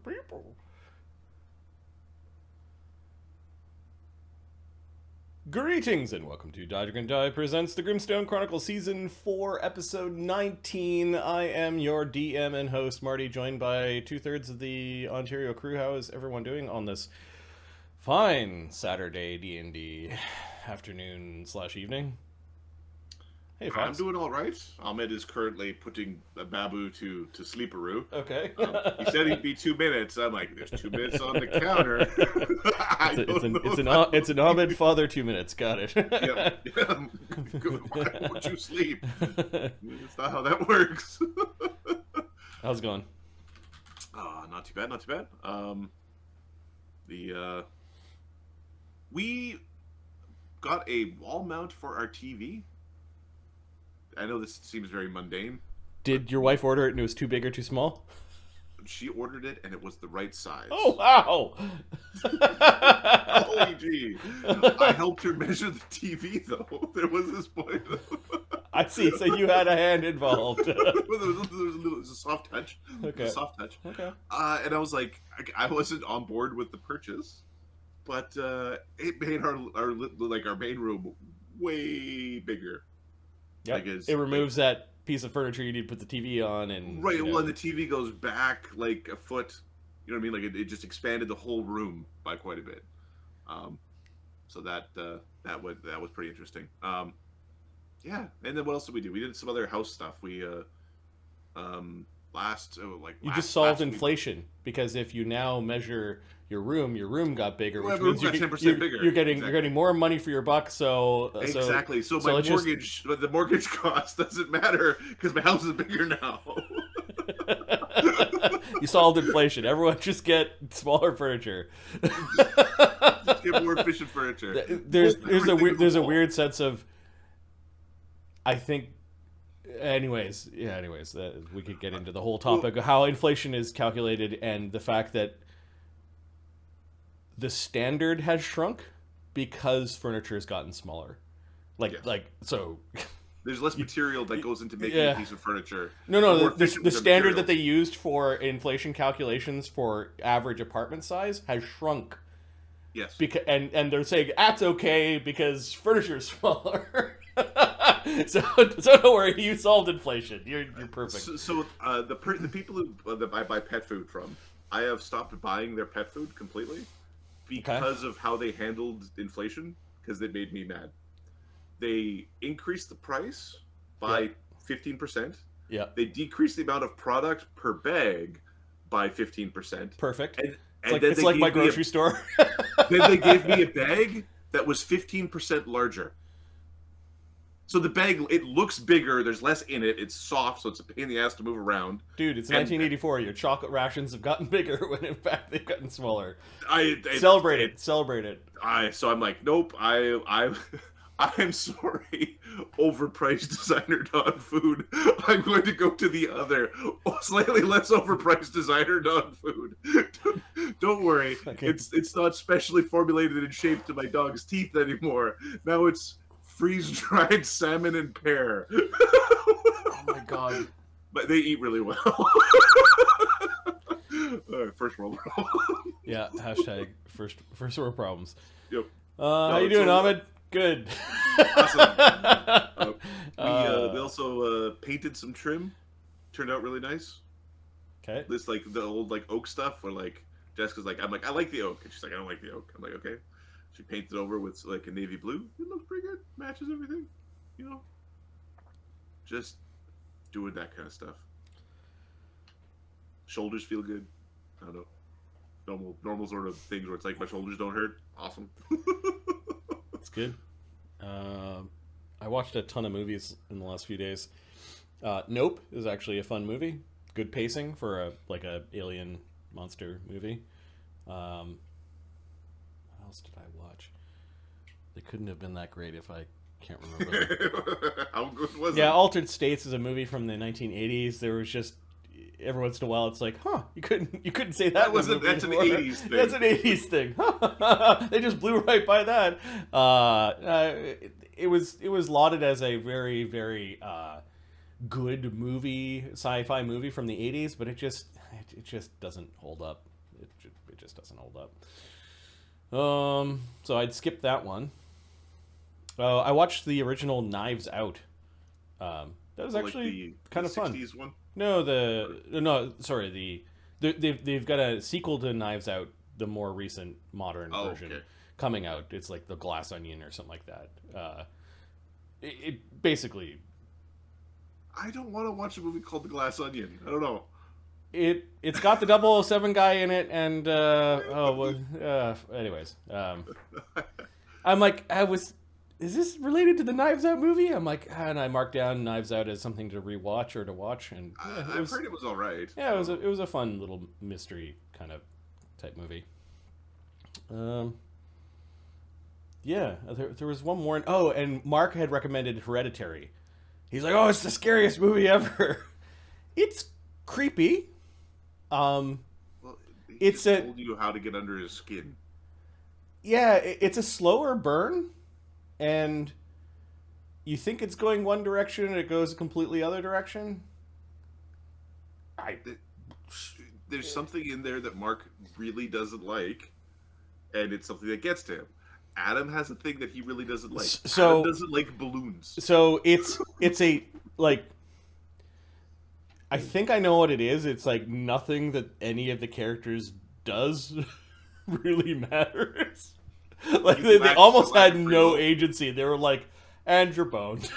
people. Greetings and welcome to Dodger and Die presents the Grimstone Chronicles Season 4, Episode 19. I am your DM and host, Marty, joined by two-thirds of the Ontario crew. How is everyone doing on this fine Saturday D&D afternoon/evening? Hey, Fox. I'm doing all right. Ahmed is currently putting a babu to sleeperoo. Okay. He said he'd be 2 minutes. I'm like, there's 2 minutes on the counter. It's an Ahmed father 2 minutes. Got it. Yeah. Why won't you sleep? That's not how that works. How's it going? Not too bad. Not too bad. We got a wall mount for our TV. I know this seems very mundane. Did your wife order it and it was too big or too small? She ordered it and it was the right size. Oh, wow! Holy gee. I helped her measure the TV, though. There was this point. I see, so you had a hand involved. There was a soft touch. Okay. A soft touch. Okay. And I was like, I wasn't on board with the purchase, but it made our main room way bigger. Yeah, it removes that piece of furniture you need to put the TV on, and right. Well, and the TV goes back like a foot. You know what I mean? Like it just expanded the whole room by quite a bit. So that was pretty interesting. Yeah. And then what else did we do? We did some other house stuff. We you just solved inflation, because if you now measure your room got bigger, which means you're 10% bigger. You're getting more money for your buck. So exactly. So my mortgage, the mortgage cost doesn't matter because my house is bigger now. You solved inflation. Everyone just get smaller furniture. Just get more efficient furniture. There's a weird sense of, I think. Anyways, we could get into the whole topic of how inflation is calculated and the fact that the standard has shrunk because furniture has gotten smaller. So there's less material that goes into making a piece of furniture. No, the standard that they used for inflation calculations for average apartment size has shrunk. Yes. And they're saying that's okay because furniture is smaller. So don't worry, you solved inflation. You're perfect. So the people that I buy pet food from, I have stopped buying their pet food completely because of how they handled inflation, because it made me mad. They increased the price by 15%. Yeah. They decreased the amount of product per bag by 15%. Perfect. And it's like my grocery store. Then they gave me a bag that was 15% larger. So the bag, it looks bigger, there's less in it, it's soft, so it's a pain in the ass to move around. Dude, it's 1984. Your chocolate rations have gotten bigger when in fact they've gotten smaller. Celebrate it. So I'm like, nope, I'm sorry, overpriced designer dog food. I'm going to go to the other, slightly less overpriced designer dog food. Don't worry, okay. It's not specially formulated and shaped to my dog's teeth anymore. Now it's freeze-dried salmon and pear. Oh my god. But they eat really well. First world problem. Yeah, hashtag first world problems. Yep. How you doing, Ahmed? Good. Awesome. We also painted some trim. Turned out really nice. Okay. This like the old oak stuff where Jessica's like, I like the oak, and she's like, I don't like the oak. I'm like, okay. She painted over with a navy blue. It looks pretty good. Matches everything. Just doing that kind of stuff. Shoulders feel good. I don't know. Normal sort of things where it's like my shoulders don't hurt. Awesome. That's good. I watched a ton of movies in the last few days. Nope is actually a fun movie. Good pacing for a alien monster movie. What else did I watch? They couldn't have been that great if I can't remember. How good was it? Yeah, Altered States is a movie from the 1980s. There was just every once in a while it's like, you couldn't say that. That's an 80s thing. That's an 80s thing. They just blew right by that. It was lauded as a very, very good movie, sci-fi movie from the 80s, but it just doesn't hold up. it just doesn't hold up. So I'd skip that one. I watched the original Knives Out. That was actually kind of fun. 60s one? No, sorry. They've got a sequel to Knives Out, the more recent modern version coming out. It's like the Glass Onion or something like that. It basically. I don't want to watch a movie called The Glass Onion. I don't know. It's got the 007 guy in it, and anyways, I'm like, is this related to the Knives Out movie? I'm like, and I marked down Knives Out as something to rewatch or to watch, and I've heard it was all right. Yeah, it was a fun little mystery kind of type movie. Yeah, there was one more. And Mark had recommended Hereditary. He's like, oh, it's the scariest movie ever. It's creepy. Well, he told you how to get under his skin. Yeah, it's a slower burn, and you think it's going one direction, and it goes a completely other direction. There's something in there that Mark really doesn't like, and it's something that gets to him. Adam has a thing that he really doesn't like. Adam doesn't like balloons. So it's a, like, I think I know what it is. It's like nothing that any of the characters does really matters. Like they almost had no agency. They were like, and you're boned.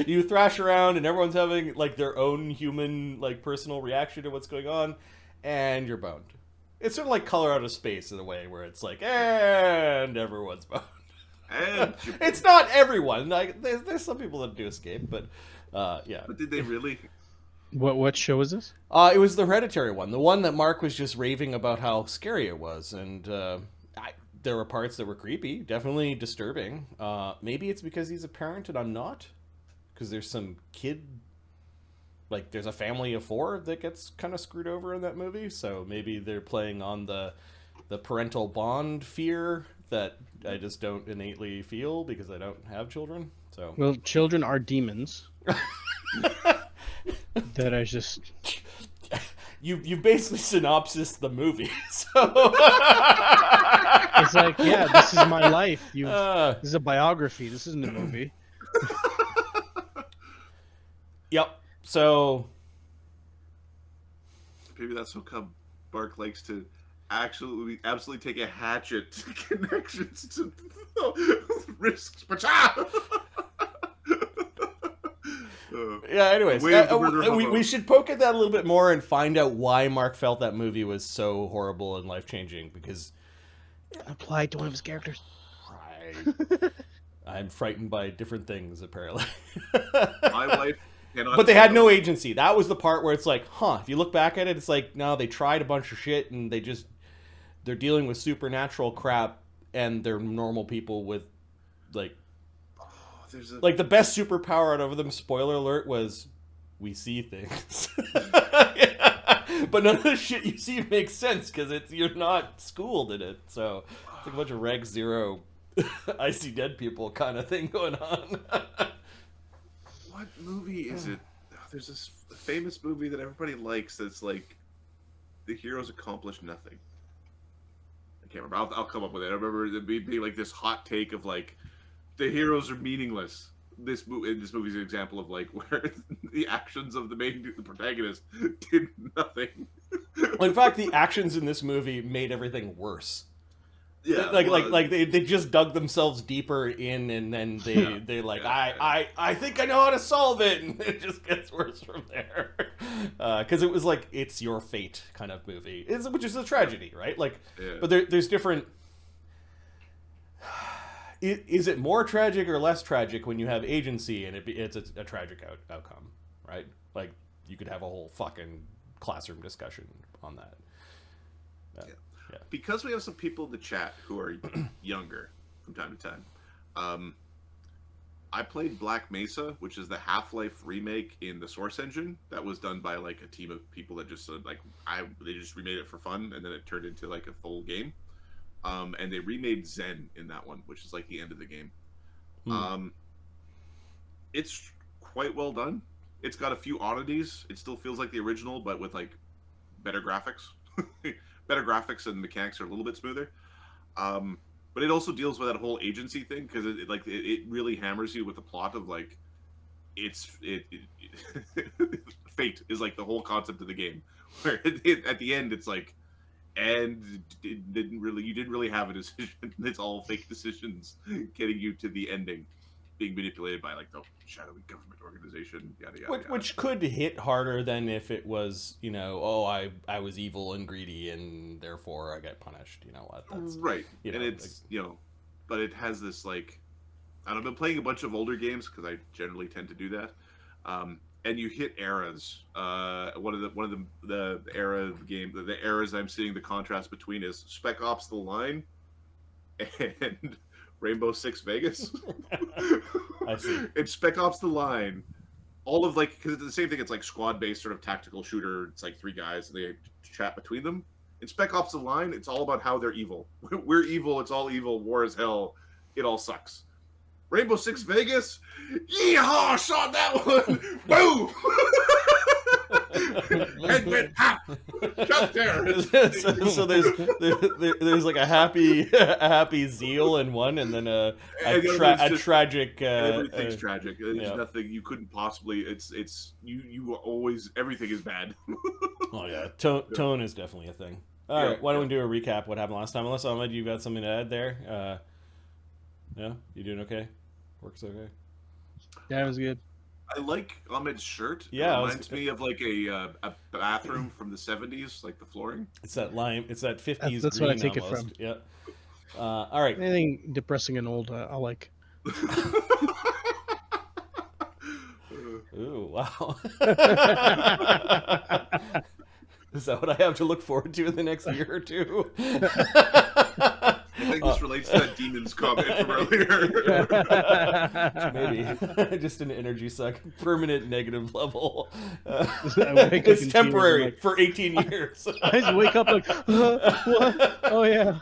You thrash around and everyone's having like their own human, like, personal reaction to what's going on, and you're boned. It's sort of like Color Out of Space in a way, where it's like, and everyone's boned. And it's not everyone. Like, there's some people that do escape, but yeah. But did they really? What show is this? It was the Hereditary one, the one that Mark was just raving about how scary it was, and there were parts that were creepy, definitely disturbing. Maybe it's because he's a parent and I'm not, because there's some kid. Like, there's a family of 4 that gets kind of screwed over in that movie, so maybe they're playing on the parental bond fear that I just don't innately feel because I don't have children. So, well, children are demons. That I just... You basically synopsised the movie, so... It's like, yeah, this is my life. This is a biography. This isn't a movie. Yep. So maybe that's how come Mark likes to absolutely take a hatchet to connections to risks. Yeah. Anyways, we should poke at that a little bit more and find out why Mark felt that movie was so horrible and life changing. Because applied to one of his characters. Right. I'm frightened by different things, apparently. My wife. But they had no agency. That was the part where it's like, if you look back at it, it's like, no, they tried a bunch of shit and they're dealing with supernatural crap and they're normal people with, like, like the best superpower out of them, spoiler alert, was we see things. Yeah. But none of the shit you see makes sense because you're not schooled in it. So it's like a bunch of Reg Zero, I see dead people kind of thing going on. What movie is it? There's this famous movie that everybody likes that's like the heroes accomplish nothing. I can't remember. I'll come up with it. I remember it being like this hot take of like the heroes are meaningless. This movie's an example of like where the actions of the protagonist did nothing. Well, in fact, the actions in this movie made everything worse. Yeah, like they just dug themselves deeper in, and then they like, I think I know how to solve it, and it just gets worse from there. Because it was like, it's your fate kind of movie, which is a tragedy, right? Like, but there's different. Is it more tragic or less tragic when you have agency and it's a tragic outcome, right? Like, you could have a whole fucking classroom discussion on that. Yeah. Because we have some people in the chat who are younger from time to time, I played Black Mesa, which is the Half-Life remake in the Source engine that was done by like a team of people that just they just remade it for fun, and then it turned into like a full game. And they remade Zen in that one, which is like the end of the game. It's quite well done. It's got a few oddities. It still feels like the original, but with like better graphics. better graphics and mechanics are a little bit smoother. But it also deals with that whole agency thing because it really hammers you with the plot of like fate is like the whole concept of the game. Where at the end it's like, and you didn't really have a decision. It's all fake decisions getting you to the ending, being manipulated by like the shadowy government organization, yada yada. Which could hit harder than if it was, I was evil and greedy and therefore I get punished. You know what? That's right. And it's but it has this like, I've been playing a bunch of older games because I generally tend to do that. And you hit eras. One of the era of the game, the eras I'm seeing the contrast between is Spec Ops: The Line and Rainbow Six Vegas. I see. In Spec Ops: The Line, all of like, because it's the same thing. It's like squad-based sort of tactical shooter. It's like 3 guys and they chat between them. In Spec Ops: The Line, it's all about how they're evil. We're evil. It's all evil. War is hell. It all sucks. Rainbow Six Vegas, yeehaw! Shot that one, boom! Head went ha! Shut there. So there's like a happy zeal in one, and then a tragic. Everything's tragic. There's nothing you couldn't possibly. It's you always, everything is bad. Oh yeah, tone is definitely a thing. All right, why don't we do a recap what happened last time? Unless Ahmed, you got something to add there. Yeah, you doing okay? Works okay. Yeah, it was good. I like Ahmed's shirt. Yeah, it reminds me of like a bathroom from the 70s, like the flooring. It's that lime. It's that 50s. That's green what I take almost. it from. Yeah. All right. Anything depressing and old, I like. Ooh, wow. Is that what I have to look forward to in the next year or two? I think this relates to that demons comment from earlier. Maybe. Just an energy suck. Permanent negative level. It's temporary for 18 years. I just wake up like, what? Oh, yeah.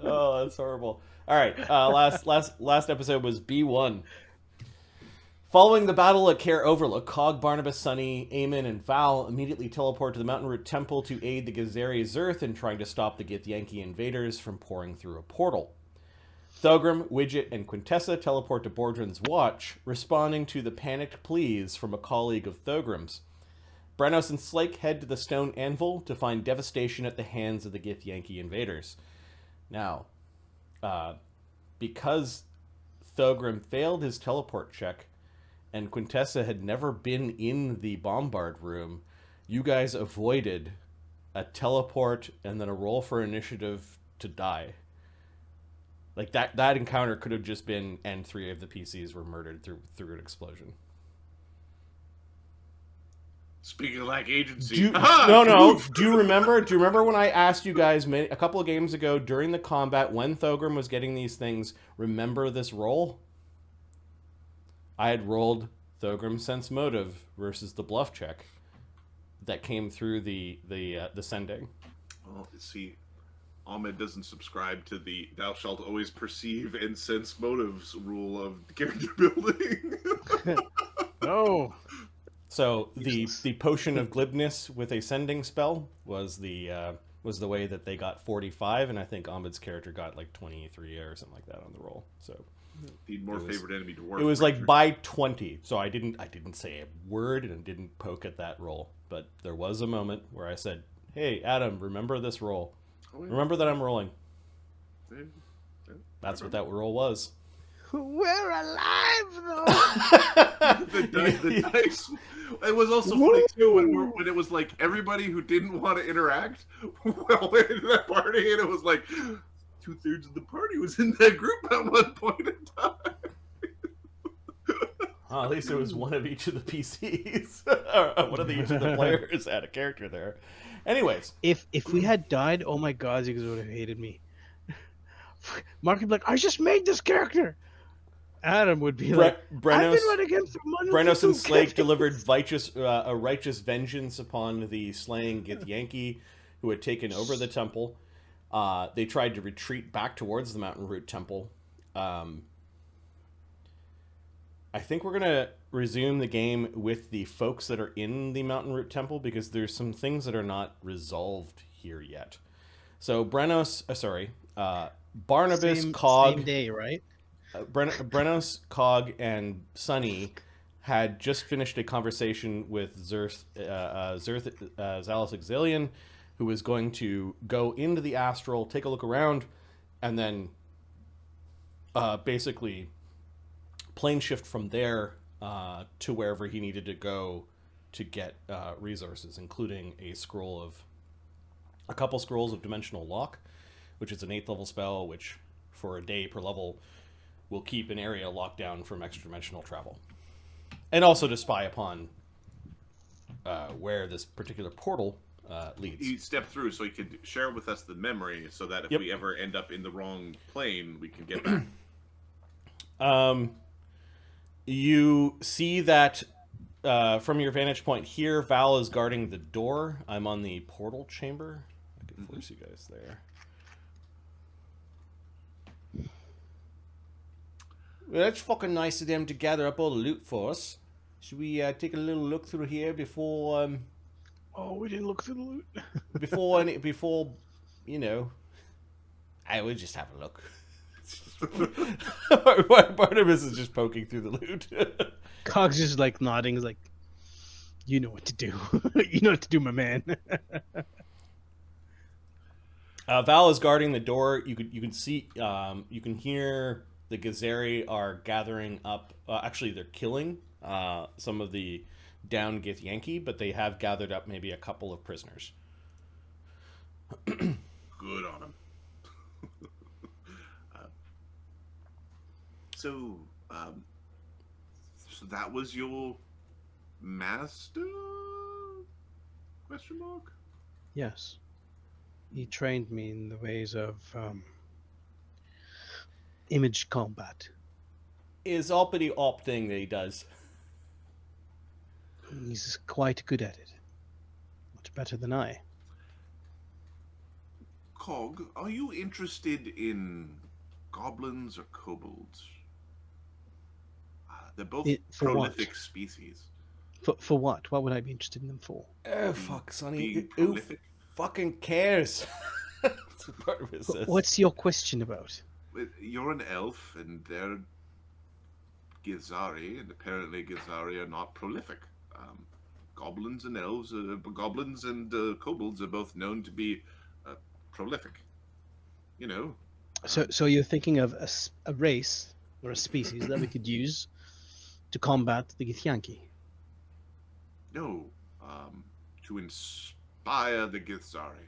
Oh, that's horrible. All right. Last episode was B1. Following the battle at Care Overlook, Cog, Barnabus, Sunny, Aemon, and Val immediately teleport to the Mountainroot Temple to aid the githzerai zerth in trying to stop the githyanki invaders from pouring through a portal. Thogrim, Widget, and Quintessa teleport to Bordrin's watch, responding to the panicked pleas from a colleague of Thogrim's. Brennos and Slake head to the stone anvil to find devastation at the hands of the githyanki invaders. Now, because Thogrim failed his teleport check, and Quintessa had never been in the bombard room, you guys avoided a teleport and then a roll for initiative to die. Like that encounter could have just been, and 3 of the PCs were murdered through an explosion. Speaking of lack agency, no. Do you remember when I asked you guys a couple of games ago during the combat when Thogrim was getting these things? Remember this roll? I had rolled Thogrim Sense Motive versus the bluff check that came through the sending. Well, see, Ahmed doesn't subscribe to the "thou shalt always perceive and sense motives" rule of character building. No. So the potion of glibness with a sending spell was the way that they got 45, and I think Ahmed's character got like 23 or something like that on the roll. So. Need more favorite enemy dwarf. It was like by 20, so I didn't say a word and didn't poke at that roll. But there was a moment where I said, "Hey, Adam, remember this roll? Remember that I'm rolling." That's what that roll was. We're alive, though. the dice. It was also funny too when it was like everybody who didn't want to interact well into that party, and it was like 2/3 of the party was in that group at one point in time. At least it was one of each of the PCs. Or one of each of the players had a character there. Anyways. If we had died, oh my god, you guys would have hated me. Mark would be like, I just made this character. Adam would be like, I've been running against Brennos and Slake delivered a righteous vengeance upon the slaying githyanki who had taken over the temple. They tried to retreat back towards the Mountainroot Temple. I think we're gonna resume the game with the folks that are in the Mountainroot Temple because there's some things that are not resolved here yet. So Brennos, Barnabus, Cog, same day, right? Brennos, Cog, and Sunny had just finished a conversation with Zerth Zalus Exilian, who was going to go into the astral, take a look around, and then basically plane shift from there to wherever he needed to go to get resources, including a couple scrolls of Dimensional Lock, which is an 8th level spell, which for a day per level will keep an area locked down from extra-dimensional travel. And also to spy upon where this particular portal leads. You step through so you could share with us the memory so that if we ever end up in the wrong plane, we can get back. You see that from your vantage point here, Val is guarding the door. I'm on the portal chamber. I can force you guys there. Well, that's fucking nice of them to gather up all the loot for us. Should we take a little look through here before? Oh, we didn't look through the loot. before, you know, I would just have a look. Barnabus is just poking through the loot. Cog's just like nodding, he's like, "You know what to do. You know what to do, my man." Val is guarding the door. You can see, you can hear the githzerai are gathering up. Actually, they're killing some of the down Githyanki, but they have gathered up maybe a couple of prisoners. Good on them. So that was your master? Question mark? Yes. He trained me in the ways of image combat. Is uppity op thing that he does. He's quite good at it. Much better than I. Cog, are you interested in goblins or kobolds? They're both prolific species. For what? What would I be interested in them for? Oh, fuck, Sonny. Who fucking cares? That's what Barnabus says. What's your question about? You're an elf, and they're githzerai, and apparently githzerai are not prolific. Goblins and elves, goblins and kobolds are both known to be prolific. You know. So you're thinking of a race or a species that we could use to combat the Githyanki? No, to inspire the githzerai.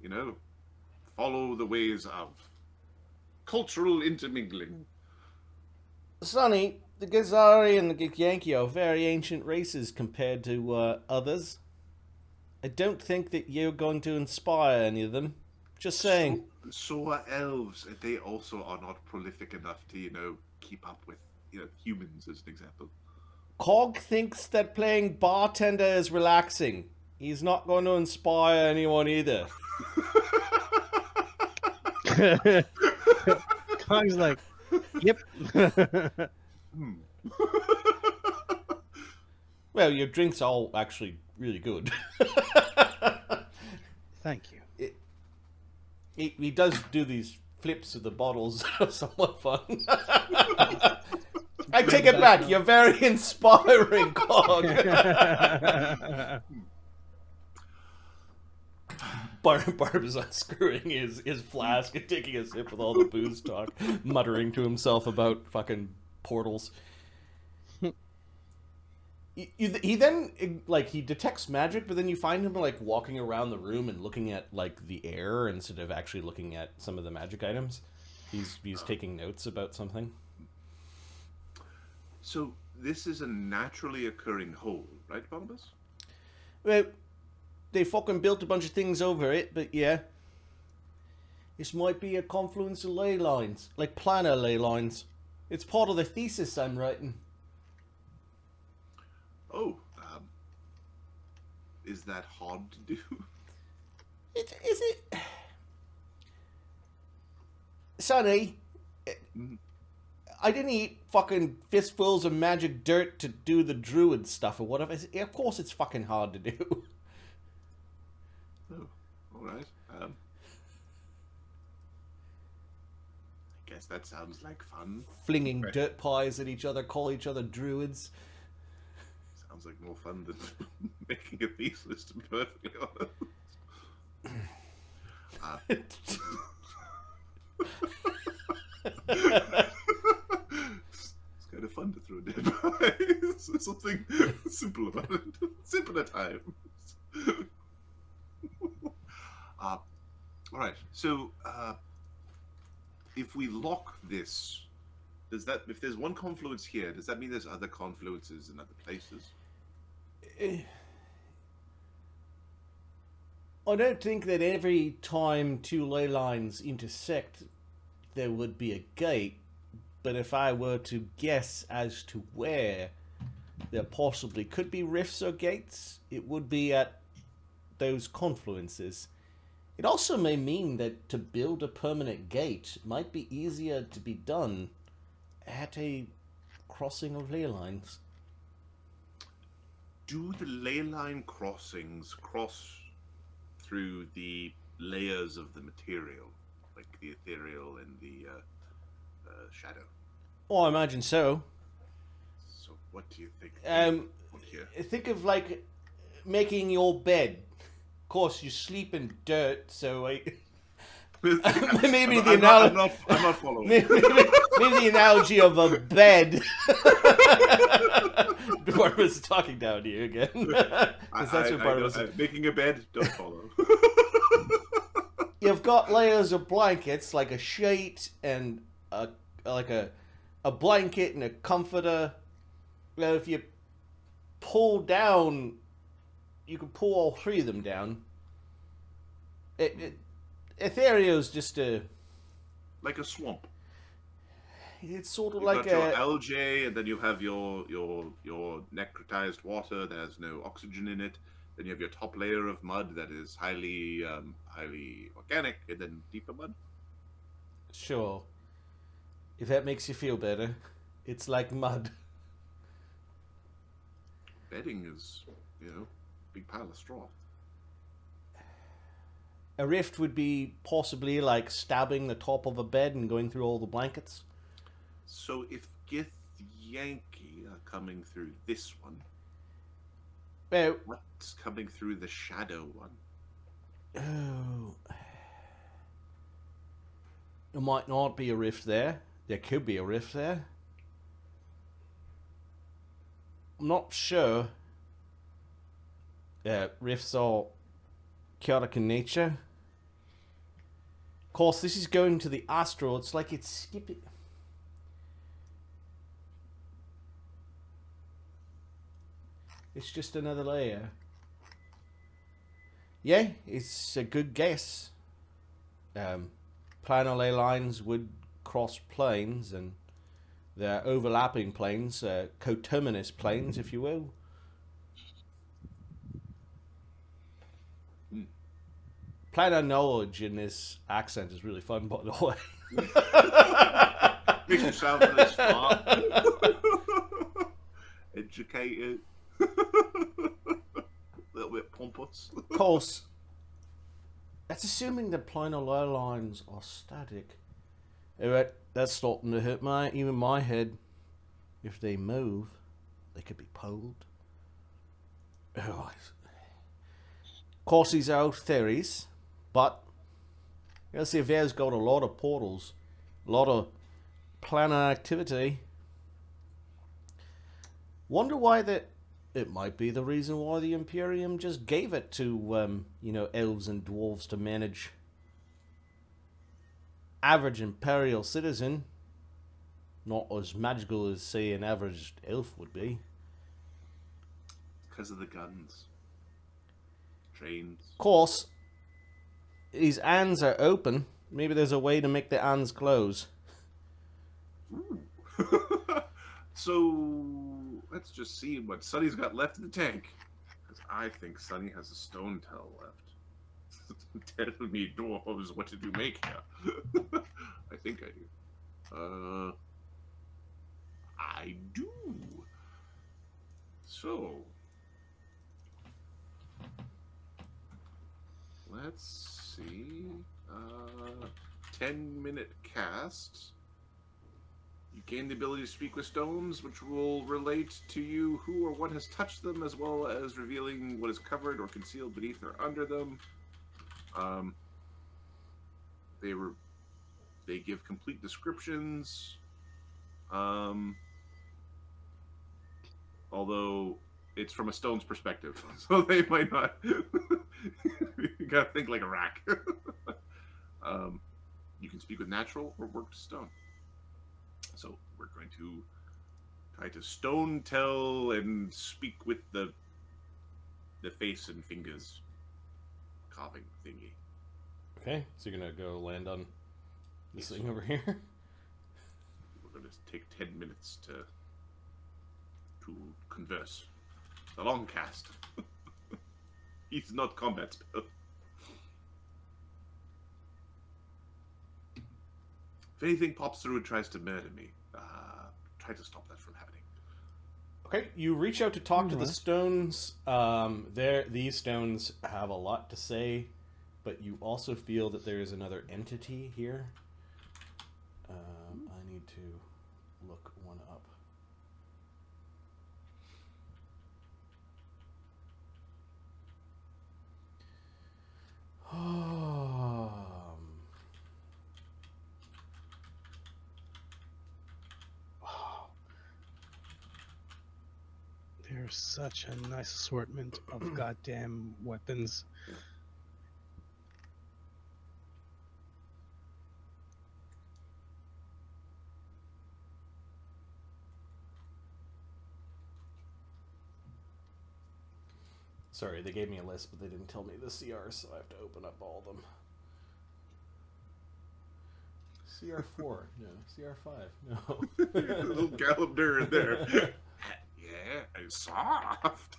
You know, follow the ways of cultural intermingling. Sonny, the githzerai and the Githyanki are very ancient races compared to others. I don't think that you're going to inspire any of them. Just saying. So are elves. They also are not prolific enough to, you know, keep up with, you know, humans, as an example. Cog thinks that playing bartender is relaxing. He's not going to inspire anyone either. Cog's like, yep. Well, your drinks are all actually really good. Thank you. He does do these flips of the bottles that are somewhat fun. I take it back. You're very inspiring, Cog. Barnabus is unscrewing his flask and taking a sip with all the booze talk, muttering to himself about fucking portals. He then, like, he detects magic, but then you find him, like, walking around the room and looking at, like, the air instead of actually looking at some of the magic items. He's taking notes about something. So, this is a naturally occurring hole, right, Barnabus? Well, they fucking built a bunch of things over it, but yeah. This might be a confluence of ley lines, like planar ley lines. It's part of the thesis I'm writing. Oh, is that hard to do? Is it? Sonny, I didn't eat fucking fistfuls of magic dirt to do the druid stuff or whatever. Of course it's fucking hard to do. Oh, alright. I guess that sounds like fun. Flinging dirt pies at each other, call each other druids. Sounds like more fun than making a thesis, to be perfectly honest. It's kind of fun to throw dead pies. There's something simple about it. Simple at times. Alright, so if we lock this, does that, if there's one confluence here, does that mean there's other confluences in other places? I don't think that every time two ley lines intersect there would be a gate, but if I were to guess as to where there possibly could be rifts or gates, it would be at those confluences. It also may mean that to build a permanent gate might be easier to be done at a crossing of ley lines. Do the ley line crossings cross through the layers of the material, like the ethereal and the shadow? Oh, I imagine so. So what do you think? Think of like making your bed. Of course, you sleep in dirt, so maybe the analogy. I'm not following. Maybe the analogy of a bed. Barnabus is talking down to you again. Making a bed, don't follow. You've got layers of blankets, like a sheet and a blanket and a comforter. Now, if you pull down, you can pull all three of them down. Ethereal's just like a swamp. It's sort of You've like got your algae, and then you have your necrotized water that has no oxygen in it. Then you have your top layer of mud that is highly organic, and then deeper mud. Sure. If that makes you feel better, it's like mud. Bedding is, big pile of straw. A rift would be possibly like stabbing the top of a bed and going through all the blankets. So if Githyanki are coming through this one, what's coming through the shadow one? Oh. There might not be a rift there. There could be a rift there. I'm not sure. Rifts are chaotic in nature. Of course, this is going to the astral. It's like it's skipping. It's just another layer. Yeah, it's a good guess. Planar ley lines would cross planes, and they're overlapping planes, coterminous planes, if you will. Planar knowledge in this accent is really fun, by the way. Makes you sound really smart. Educated. A little bit pompous. Of course, that's assuming the planar ley lines are static. Alright, that's starting to hurt even my head. If they move, they could be pulled. Oh, of course, these are all theories, but let's see if there's got a lot of portals, a lot of planar activity. Wonder why that. It might be the reason why the Imperium just gave it to, elves and dwarves to manage. Average Imperial citizen, not as magical as, say, an average elf would be. Because of the guns. Trains. Of course, these hands are open. Maybe there's a way to make the hands close. So, let's just see what Sunny's got left in the tank. Because I think Sunny has a stone tell left. Tell me, dwarves, what did you make here? I think I do. I do. So, let's see. 10-minute cast. You gain the ability to speak with stones, which will relate to you who or what has touched them, as well as revealing what is covered or concealed beneath or under them. They give complete descriptions. Although it's from a stone's perspective, so they might not. You gotta think like a rack. You can speak with natural or worked stone. So we're going to try to stone tell and speak with the face and fingers carving thingy. Okay, so you're gonna go land on this thing over here. We're gonna take 10 minutes to converse. The long cast. He's not combat spell. If anything pops through and tries to murder me, try to stop that from happening. Okay, you reach out to talk to the stones. These stones have a lot to say, but you also feel that there is another entity here. I need to look one up. There's such a nice assortment of goddamn weapons. Sorry, they gave me a list, but they didn't tell me the CR, so I have to open up all of them. CR4, no. CR5, no. A little Gallagher in there. Yeah, it's soft.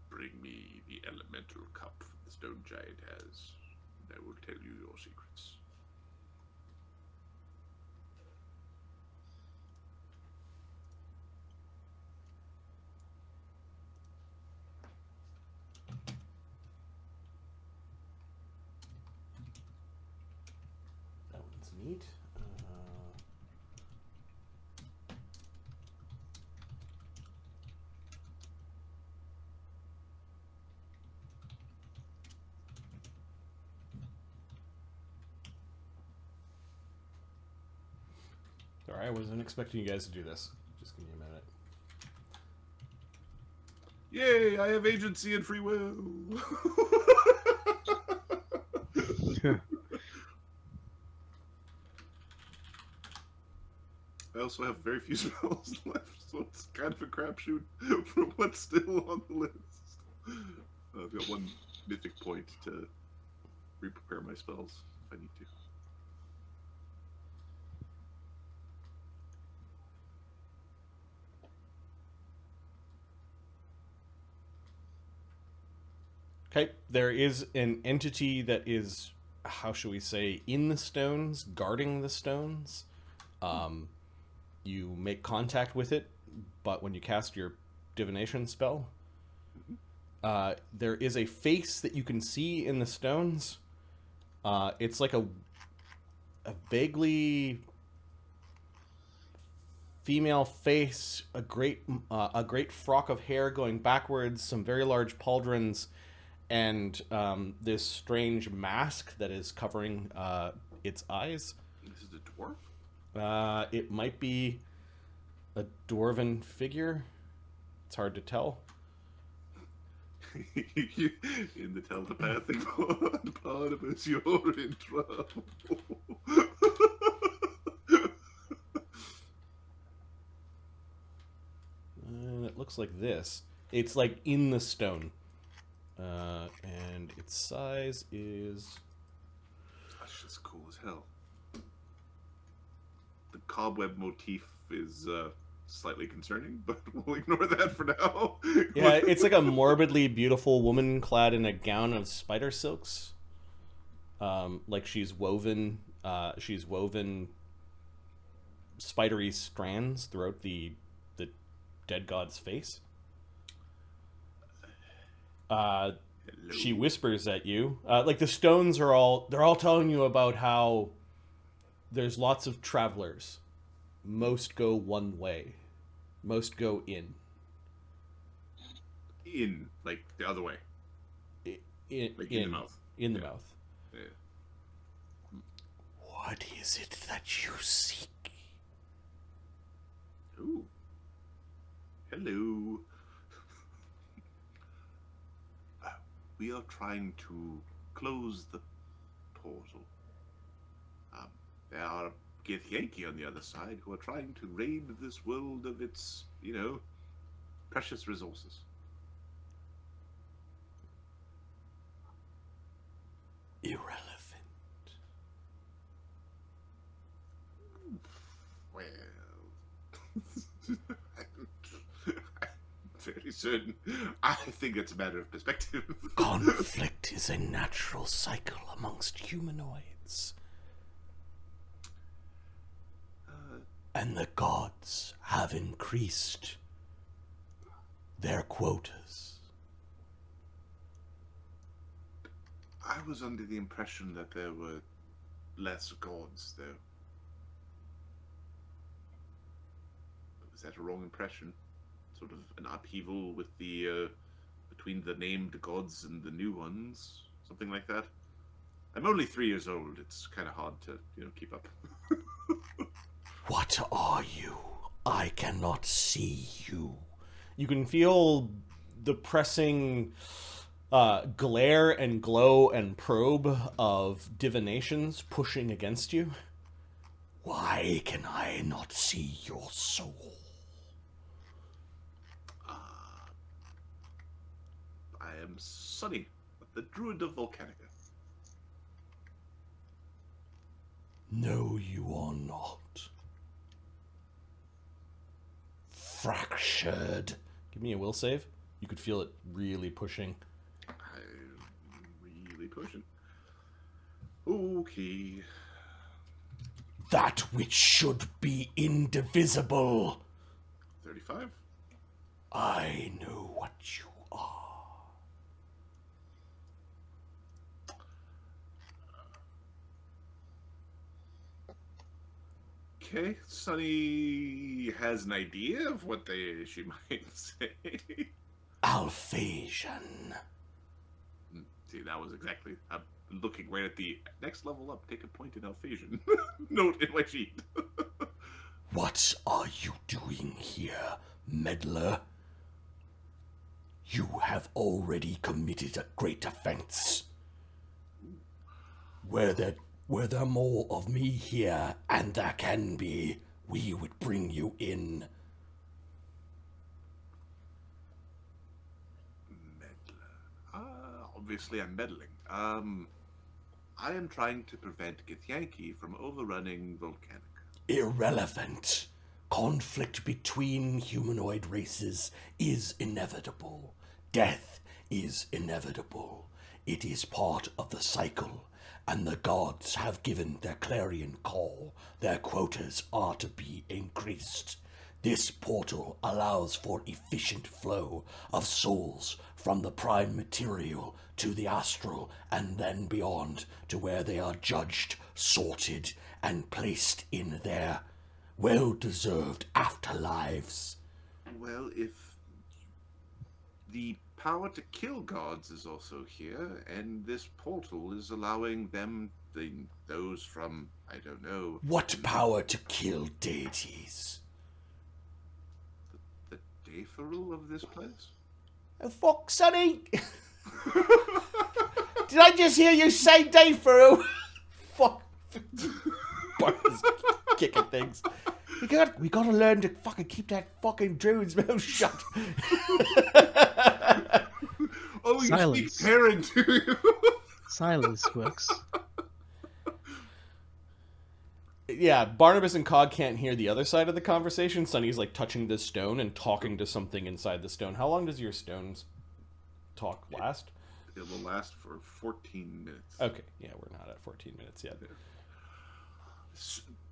Bring me the elemental cup the stone giant has, and I will tell you your secrets. That one's neat. Sorry, I wasn't expecting you guys to do this. Just give me a minute. Yay, I have agency and free will. I also have very few spells left, so it's kind of a crapshoot for what's still on the list. I've got one mythic point to re-prepare my spells if I need to. Okay, there is an entity that is, how shall we say, in the stones, guarding the stones. You make contact with it, but when you cast your divination spell, there is a face that you can see in the stones. It's like a vaguely female face, a great frock of hair going backwards, some very large pauldrons, and this strange mask that is covering its eyes. This is a dwarf? It might be a dwarven figure. It's hard to tell. In the telepathic Barnabus, you're in trouble. And it looks like this. It's like in the stone. And its size is... That's just cool as hell. The cobweb motif is slightly concerning, but we'll ignore that for now. Yeah, it's like a morbidly beautiful woman clad in a gown of spider silks. like she's woven spidery strands throughout the dead god's face. She whispers at you, like the stones they're all telling you about how there's lots of travelers. Most go one way. Most go in. In, like the other way. In the mouth. In the mouth. Yeah. What is it that you seek? Ooh. Hello. We are trying to close the portal. There are Githyanki on the other side who are trying to raid this world of its, precious resources. Irrelevant. Well, very certain. I think it's a matter of perspective. Conflict is a natural cycle amongst humanoids. And the gods have increased their quotas. I was under the impression that there were less gods, though. Was that a wrong impression? Sort of an upheaval with the between the named gods and the new ones, something like that. I'm only 3 years old. It's kind of hard to keep up. What are you? I cannot see you. You can feel the pressing glare and glow and probe of divinations pushing against you. Why can I not see your soul? I am Sunny, the Druid of Volcanica. No, you are not. Fractured. Give me a will save. You could feel it really pushing. I'm really pushing. Okay. That which should be indivisible. 35. I know what you are. Okay, Sunny has an idea of what she might say. Alphasian. See, that was exactly... I'm looking right at the next level up. Take a point in Alphasian. Note in my sheet. What are you doing here, meddler? You have already committed a great offense. Were there more of me here, and there can be, we would bring you in. Meddler. Obviously I'm meddling. I am trying to prevent Githyanki from overrunning Volcanica. Irrelevant. Conflict between humanoid races is inevitable. Death is inevitable. It is part of the cycle. And the gods have given their clarion call. Their quotas are to be increased. This portal allows for efficient flow of souls from the prime material to the astral and then beyond to where they are judged, sorted, and placed in their well-deserved afterlives. Well, if the power to kill gods is also here, and this portal is allowing them, those from, I don't know... What power to kill deities? The Deiferal of this place? Oh, fuck, Sonny! Did I just hear you say Deiferal? Fuck. Barnabus kicking things. We gotta learn to fucking keep that fucking druid's mouth shut. Oh, you Silence. speak Terran, do you? Silence, Twix. Yeah, Barnabus and Cog can't hear the other side of the conversation. Sunny's like touching this stone and talking to something inside the stone. How long does your stones talk last? It will last for 14 minutes. Okay, yeah, we're not at 14 minutes yet.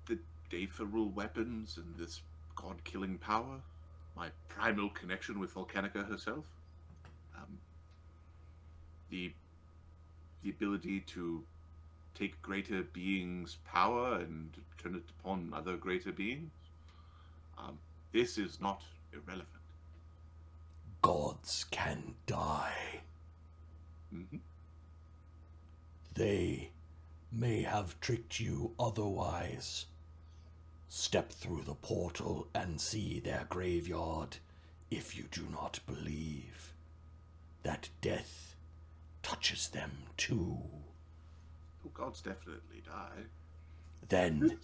The Daeferal weapons and this god-killing power, my primal connection with Volcanica herself, the ability to take greater beings' power and turn it upon other greater beings. This is not irrelevant. Gods can die. Mm-hmm. They may have tricked you otherwise. Step through the portal and see their graveyard if you do not believe that death touches them too. Oh, gods definitely die. Then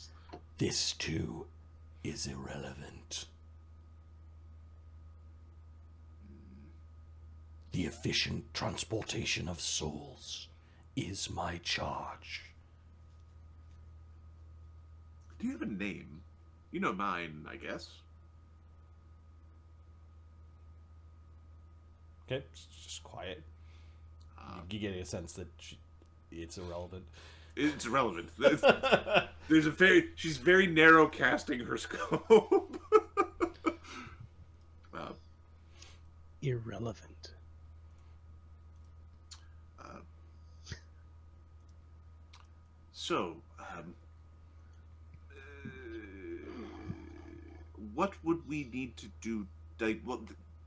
this too is irrelevant. The efficient transportation of souls is my charge. Do you have a name? You know mine, I guess. Okay, just quiet. You get a sense that it's irrelevant. It's irrelevant. She's very narrow casting her scope. Irrelevant. So, what would we need to do? Like, well,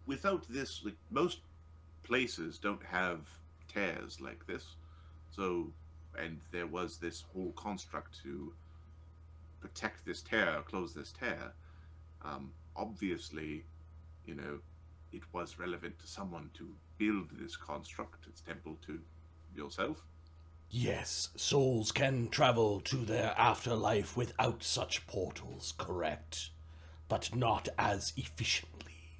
without this, like most places don't have tears like this. So, and there was this whole construct to protect this tear, close this tear. Obviously, you know, it was relevant to someone to build this construct, its temple to yourself. Yes, souls can travel to their afterlife without such portals, correct? But not as efficiently.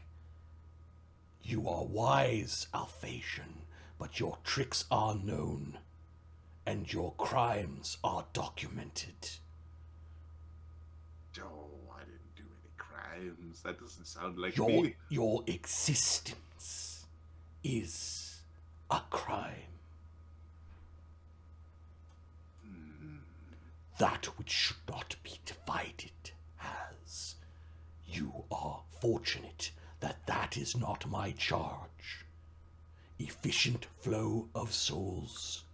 You are wise, Alphasian, but your tricks are known, and your crimes are documented. Oh, I didn't do any crimes. That doesn't sound like me. Your existence is a crime. That which should not be divided has. You are fortunate that that is not my charge. Efficient flow of souls.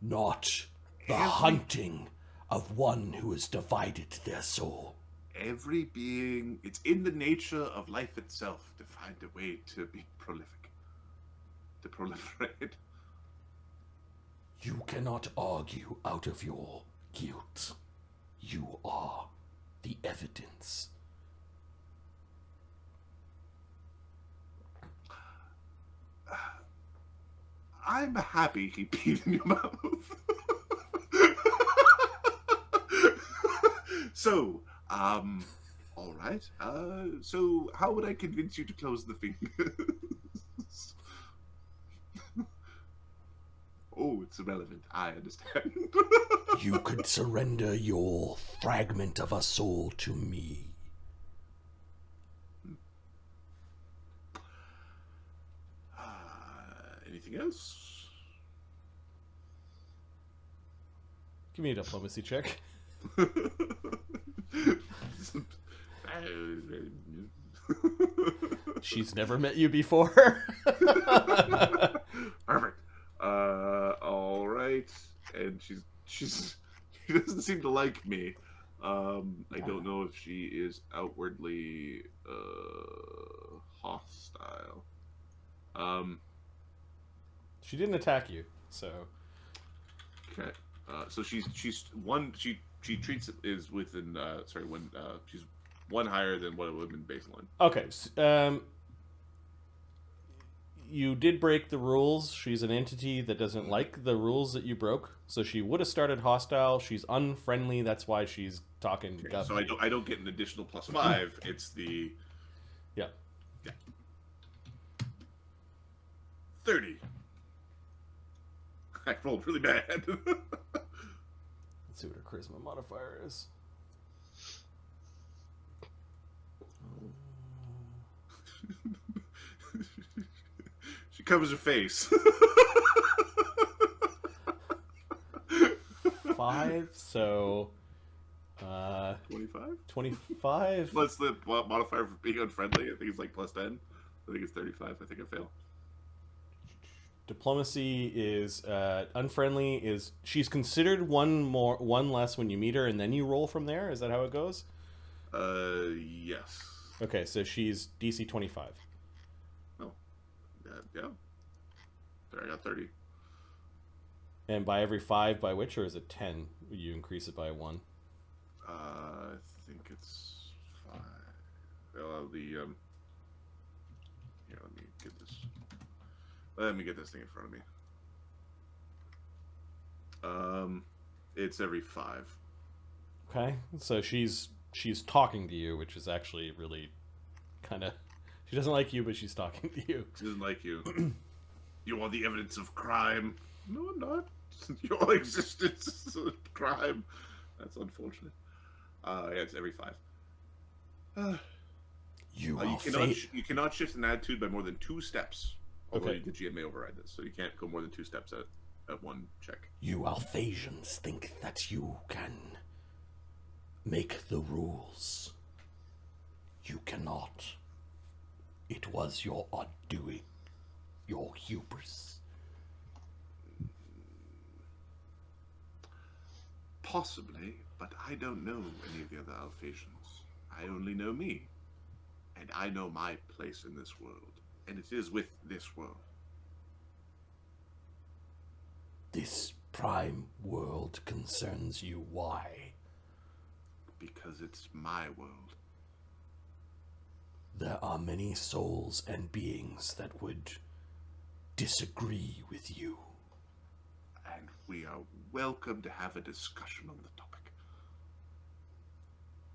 Not the hunting of one who has divided their soul. Every being, it's in the nature of life itself to find a way to be prolific. To proliferate. You cannot argue out of your guilt. You are the evidence. I'm happy he peed in your mouth. So, all right. So how would I convince you to close the fingers? Oh, it's irrelevant. I understand. You could surrender your fragment of a soul to me. Anything else? Give me a diplomacy check. She's never met you before. Perfect. All right. And she doesn't seem to like me. I don't know if she is outwardly hostile. She didn't attack you, so. Okay. So she's one. She treats it is within. When she's one higher than what it would have been baseline. Okay. You did break the rules. She's an entity that doesn't like the rules that you broke, so she would have started hostile. She's unfriendly. That's why she's talking. Okay, so I don't get an additional +5. It's the yeah. 30. I rolled really bad. Let's see what her charisma modifier is. covers her face. 5, so 25? 25. Plus the modifier for being unfriendly. I think it's like plus 10. I think it's 35. I think I fail. Diplomacy is unfriendly. Is she's considered one less when you meet her, and then you roll from there? Is that how it goes? Yes. Okay, so she's DC 25. Oh, yeah. There, I got 30. And by every 5, by which, or is it 10? You increase it by 1. I think it's 5. Well, here, let me get this. Let me get this thing in front of me. It's every 5. Okay, so she's talking to you, which is actually really kind of... She doesn't like you, but she's talking to you. She doesn't like you. You are the evidence of crime. No, I'm not. Your existence is a crime. That's unfortunate. Yeah, it's every 5. You cannot shift an attitude by more than 2 steps. Although the GM may override this, so you can't go more than 2 steps at one check. You Alphasians think that you can make the rules. You cannot. It was your odd doing, your hubris. Possibly, but I don't know any of the other Alphasians. I only know me. And I know my place in this world. And it is with this world. This prime world concerns you. Why? Because it's my world. There are many souls and beings that would disagree with you. And we are welcome to have a discussion on the topic.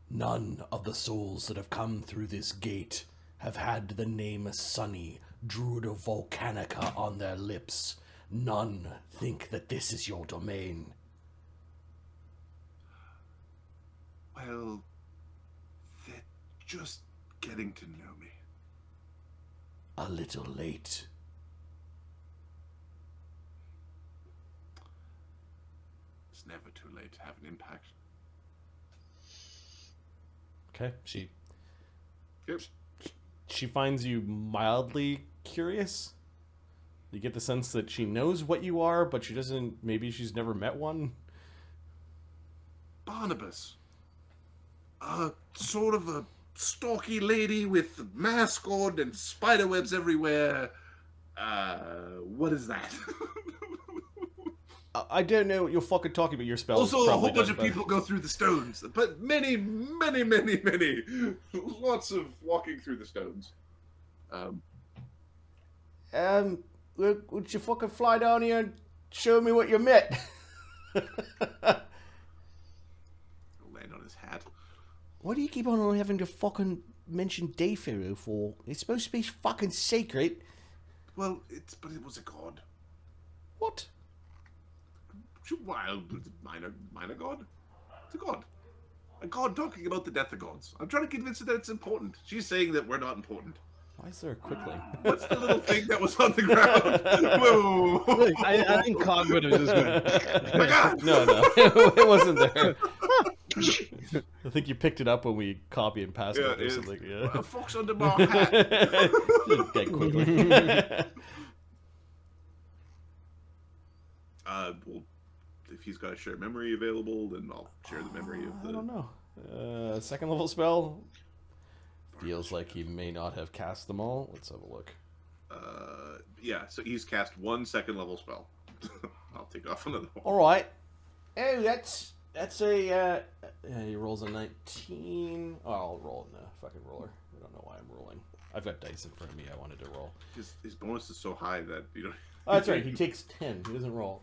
None of the souls that have come through this gate have had the name Sunny, Druid of Volcanica on their lips. None think that this is your domain. Well, they're just getting to know me. A little late. It's never too late to have an impact. Okay, Yep. she finds you mildly curious. You get the sense that she knows what you are, but she doesn't... Maybe she's never met one. Barnabus. Sort of a stalky lady with a mask on and spiderwebs everywhere. What is that? I don't know what you're fucking talking about. Your spells. Also, a whole bunch of people go through the stones. But many, many, many, many. Lots of walking through the stones. Would you fucking fly down here and show me what you met? Land on his hat. Why do you keep on having to fucking mention Daypharaoh for? It's supposed to be fucking sacred. Well, but it was a god. What? Wild, minor god? It's a god. A god talking about the death of gods. I'm trying to convince her that it's important. She's saying that we're not important. Why is there a quickling? What's the little thing that was on the ground? Whoa. Look, I think Cog would have just went. Oh my god! No, it wasn't there. I think you picked it up when we copy and pasted it or something. Yeah. A fox under my hat. Dead quickly. Well, if he's got a shared memory available, then I'll share the memory of the... I don't know. Second level spell. Feels like he may not have cast them all. Let's have a look. Yeah, so he's cast 1 second level spell. I'll take off another one. All right. Oh, that's a. He rolls a 19. Oh, I'll roll in the fucking roller. I don't know why I'm rolling. I've got dice in front of me. I wanted to roll. His bonus is so high that you know. Oh, that's right. He takes 10. He doesn't roll.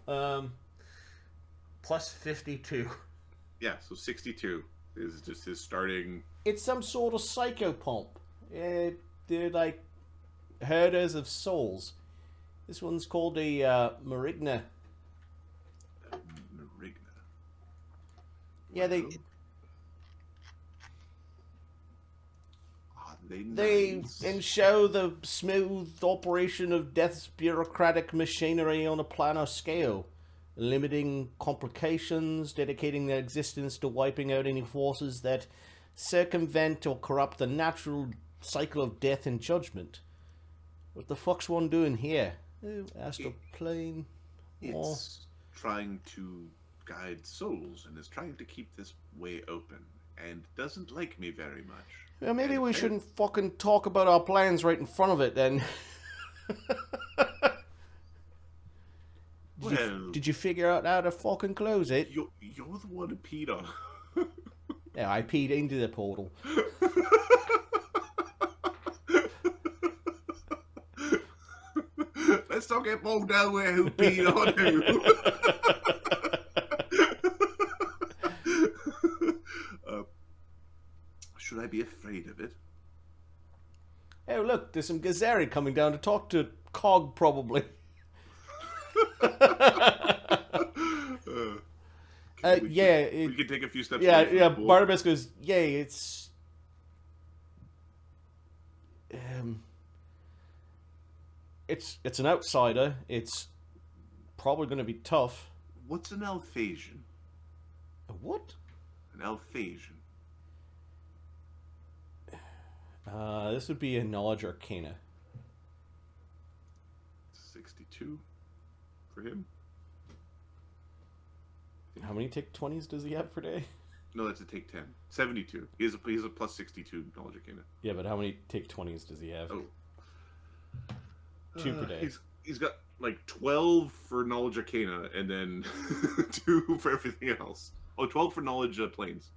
Plus 52. Yeah, so 62 is just his starting. It's some sort of psychopomp. They're like herders of souls. This one's called a Marigna. Marigna. Yeah, they. They show the smooth operation of death's bureaucratic machinery on a planar scale, limiting complications, dedicating their existence to wiping out any forces that circumvent or corrupt the natural cycle of death and judgment. What the fuck's one doing here? Astral Plane. It's trying to guide souls and is trying to keep this way open and doesn't like me very much. Well, maybe we shouldn't fucking talk about our plans right in front of it then. Did you figure out how to fucking close it? You're the one who peed on. Yeah, I peed into the portal. Let's not get bogged down with who peed on who. Should I be afraid of it? Oh, look, there's some githzerai coming down to talk to Cog, probably. We could take a few steps. Yeah. Barnabus goes, "Yay, it's an outsider. It's probably going to be tough." What's an Alphasian? A what? An Alphasian. This would be a knowledge arcana. 62 for him. How many take 20s does he have per day? No, that's a take 10. 72. He's a plus 62 knowledge arcana. Yeah, but how many take 20s does he have? Oh. 2 per day. He's got like 12 for knowledge arcana and then 2 for everything else. Oh, 12 for knowledge planes.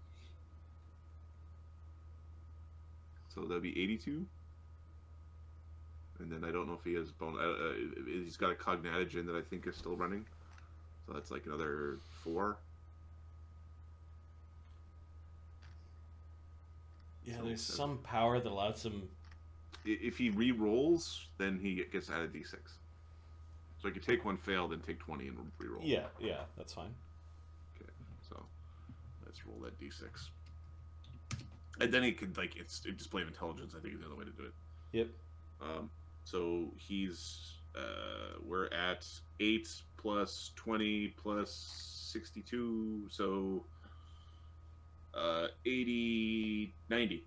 So that'd be 82. And then I don't know if he has he's got a cognatogen that I think is still running. So that's like another 4. Yeah, there's some power that allows him. If he re-rolls, then he gets added d6. So he could take one fail, then take 20 and re-roll. Yeah, that's fine. Okay, so let's roll that d6. And then he could, like, it's a display of intelligence, I think is the other way to do it. Yep. So he's, we're at 8 plus 20 plus 62, so 80, 90.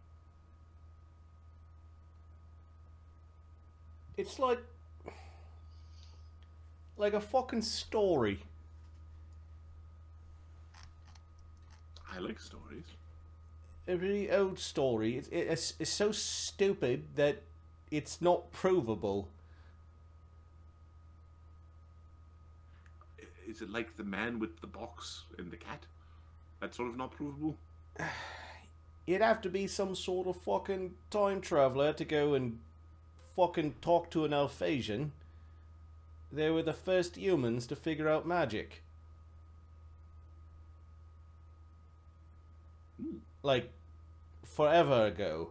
It's like a fucking story. I like stories. A really old story. It's so stupid that it's not provable. Is it like the man with the box and the cat? That's sort of not provable? You'd have to be some sort of fucking time traveler to go and fucking talk to an Alphasian. They were the first humans to figure out magic. Like, forever ago.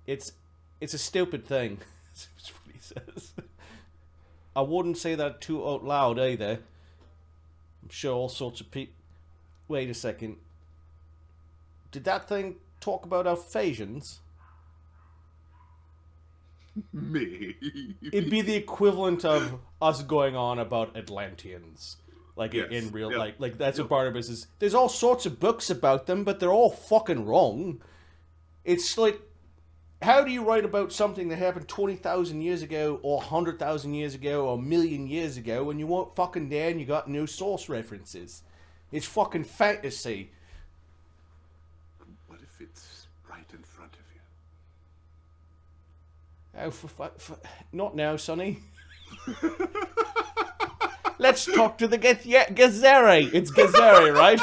It's a stupid thing. That's what he says. I wouldn't say that too out loud either. I'm sure all sorts of people... Wait a second. Did that thing talk about Alphasians? Me. It'd be the equivalent of us going on about Atlanteans. Like, yes. in real life. Like, that's what Barnabus is. There's all sorts of books about them, but they're all fucking wrong. It's like, how do you write about something that happened 20,000 years ago, or 100,000 years ago, or a million years ago, when you weren't fucking there and you got no source references? It's fucking fantasy. What if it's right in front of you? Oh, for not now, Sonny. Let's talk to the githzerai. It's githzerai, right?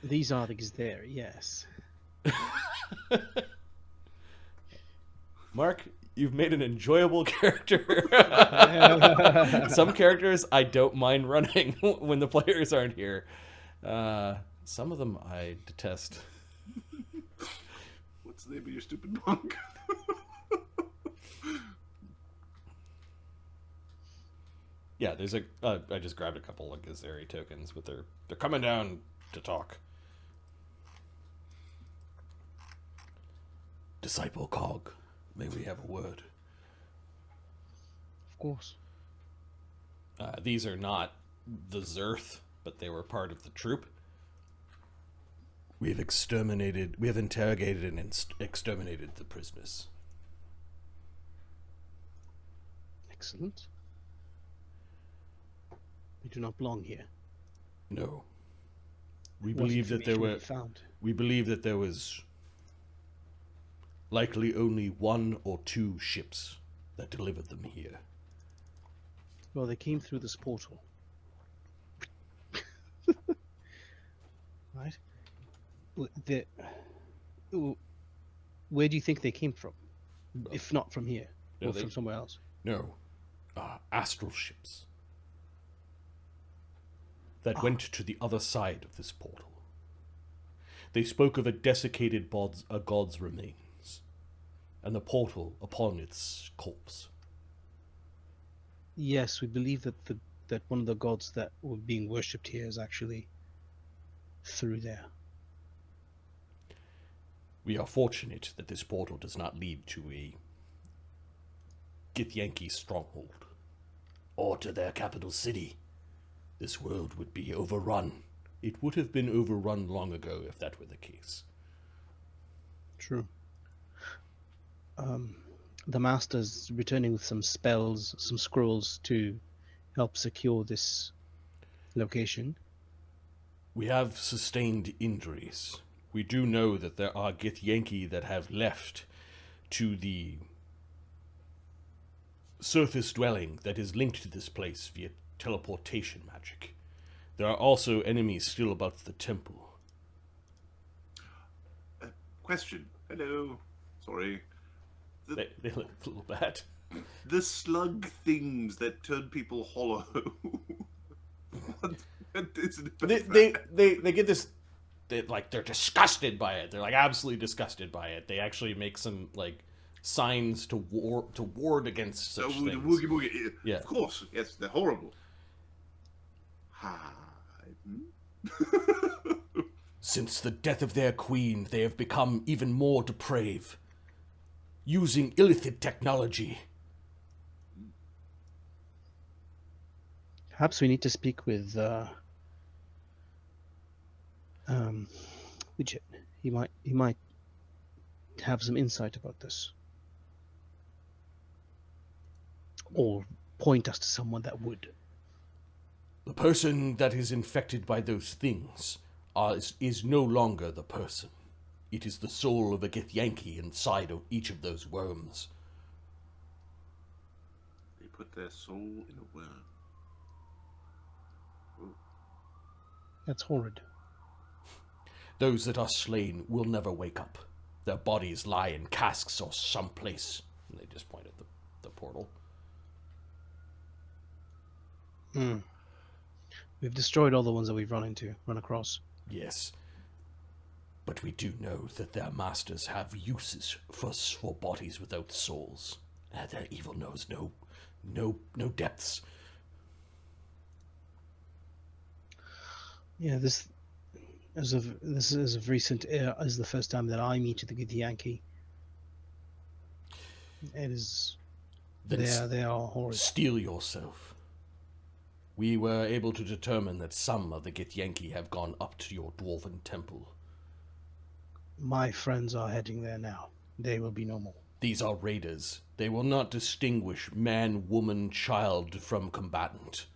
These are the githzerai, yes. Mark, you've made an enjoyable character. Some characters I don't mind running when the players aren't here. Some of them I detest. What's the name of your stupid monk? Yeah, there's I just grabbed a couple of githzerai tokens, but they're coming down to talk. Disciple Cog, may we have a word? Of course. These are not the Zerth, but they were part of the troop. We have interrogated and exterminated the prisoners. Excellent. We do not belong here. No. We What believe that there information were. have you found? We believe that there was likely only 1 or 2 ships that delivered them here. Well, they came through this portal. Right? Where do you think they came from? If not from here, No, or from somewhere else? No. Astral ships. That went to the other side of this portal. They spoke of a desiccated god's remains, and the portal upon its corpse. Yes, we believe that that one of the gods that were being worshipped here is actually through there. We are fortunate that this portal does not lead to a Githyanki stronghold, or to their capital city. This world would be overrun. It would have been overrun long ago if that were the case. True. The master's returning with some spells, some scrolls to help secure this location. We have sustained injuries. We do know that there are Githyanki that have left to the surface dwelling that is linked to this place via teleportation magic. There are also enemies still about the temple. Question. Hello. Sorry. They look a little bad. The slug things that turn people hollow. what is it about They get this. They're disgusted by it. They're like absolutely disgusted by it. They actually make some like signs to ward against such things. Woogie woogie. Yeah. Of course. Yes, they're horrible. Since the death of their queen, they have become even more depraved, using illithid technology. Perhaps we need to speak with Widget. He might have some insight about this, or point us to someone that would. The person that is infected by those things is no longer the person. It is the soul of a Githyanki inside of each of those worms. They put their soul in a worm. Ooh. That's horrid. Those that are slain will never wake up. Their bodies lie in casks or someplace. And they just point at the portal. We've destroyed all the ones that we've run across. Yes. But we do know that their masters have uses for bodies without souls. Their evil knows no depths. Yeah, this is of recent is the first time that I meet the Githyanki. It is. They are horrid. Steel yourself. We were able to determine that some of the Githyanki have gone up to your dwarven temple. My friends are heading there now. They will be no more. These are raiders. They will not distinguish man, woman, child from combatant.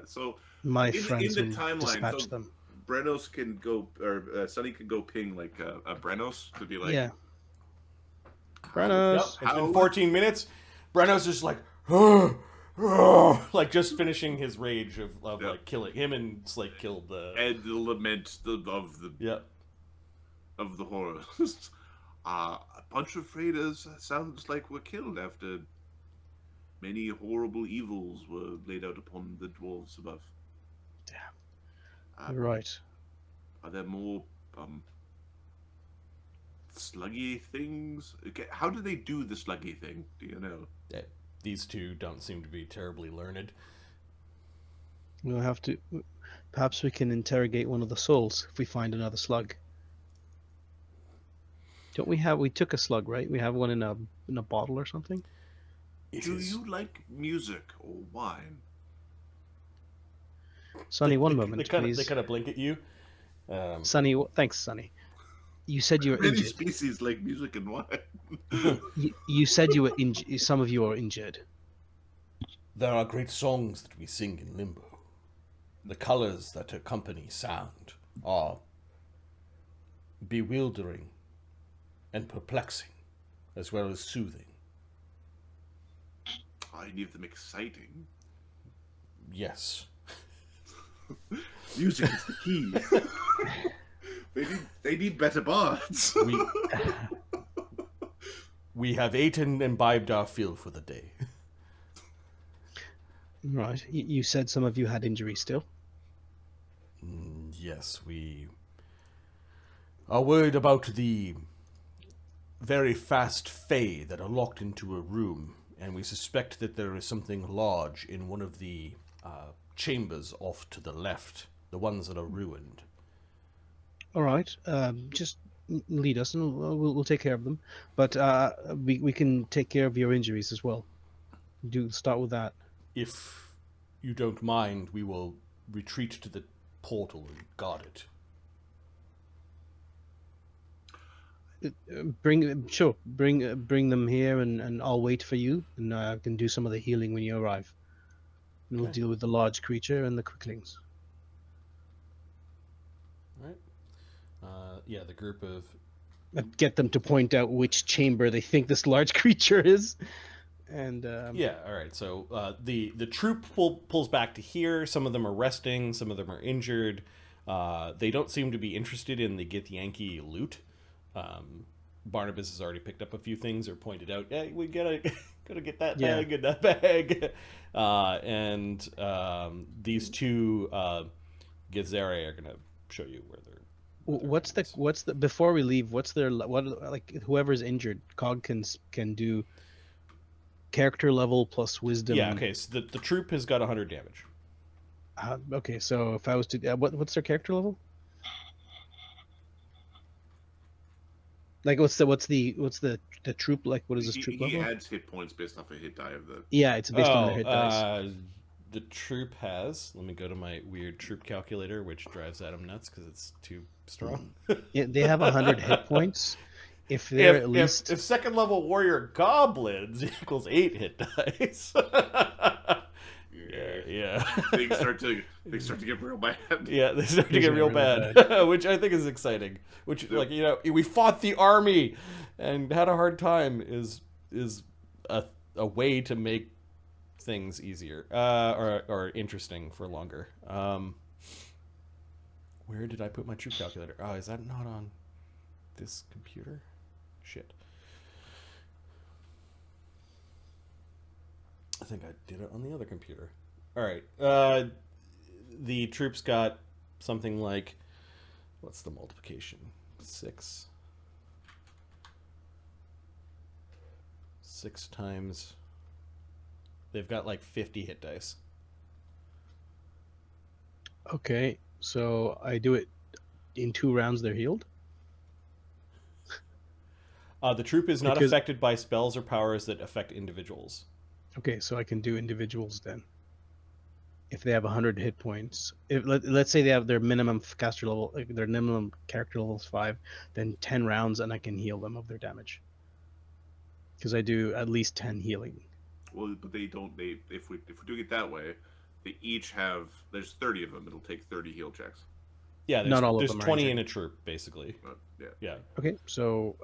So my in friends the will timeline, dispatch so them. Brennos can go, or Sunny can go ping like a Brennos to be like, Yeah. Yep, Brennos. it's been 14 minutes. Brenno's just like, like just finishing his rage of like killing him, and Slake killed the and the lament of the horrors. A bunch of raiders sounds like were killed after many horrible evils were laid out upon the dwarves above. Damn. You're right. Are there more sluggy things? Okay, how do they do the sluggy thing? Do you know? These two don't seem to be terribly learned. We'll have to. Perhaps we can interrogate one of the souls if we find another slug. Don't we have? We took a slug, right? We have one in a bottle or something. Do you like music or wine? Sonny, one moment, please. They kind of blink at you. Sonny, thanks, Sonny. You said you were Many injured. species like music and wine. You said you were injured. Some of you are injured. There are great songs that we sing in Limbo. The colors that accompany sound are bewildering and perplexing, as well as soothing. Any of them exciting? Yes. Music is the key. They need better bards. We have eaten and imbibed our fill for the day. Right. You said some of you had injuries still. Yes, we are worried about the very fast Fae that are locked into a room, and we suspect that there is something large in one of the chambers off to the left, the ones that are ruined. All right. Just lead us, and we'll take care of them. But we can take care of your injuries as well. Do start with that. If you don't mind, we will retreat to the portal and guard it. Bring them here, and I'll wait for you, and I can do some of the healing when you arrive. And we'll deal with the large creature and the quicklings. All right. Yeah, the group of... Get them to point out which chamber they think this large creature is. And yeah, all right. So the troop pulls back to here. Some of them are resting. Some of them are injured. They don't seem to be interested in the Githyanki loot. Barnabus has already picked up a few things or pointed out, hey, we gotta get that bag and that bag. And these two githzerai are gonna show you where they're. What's the before we leave? What's their like? Whoever's injured, Cog can do character level plus wisdom. Yeah. Okay. So the troop has got 100 damage. Okay. So if I was to, what's their character level? Like what's the troop like? What is this troop level? He adds hit points based off a hit die of the. Yeah, it's based on their hit dice. The troop has. Let me go to my weird troop calculator, which drives Adam nuts because it's too strong. Yeah, they have 100 hit points. If they're at least if second level warrior goblins equals 8 hit dice. Yeah. Things start to get real bad. Yeah, they start to get real bad, which I think is exciting. Which, like, you know, we fought the army and had a hard time is a way to make things easier or interesting for longer. Where did I put my troop calculator? Oh, is that not on this computer? Shit. I think I did it on the other computer. All right. The troops got something like, what's the multiplication? 6 times. They've got like 50 hit dice. Okay, so I do it in 2 rounds. They're healed. The troop is not affected by spells or powers that affect individuals. Okay, so I can do individuals then. If they have 100 hit points, let's say they have their minimum caster level, their minimum character level is 5, then 10 rounds, and I can heal them of their damage. Because I do at least 10 healing. Well, but they don't. If we're doing it that way, they each have. There's 30 of them. It'll take 30 heal checks. Yeah, not all of there's them 20 in a troop, basically. Yeah. Okay, so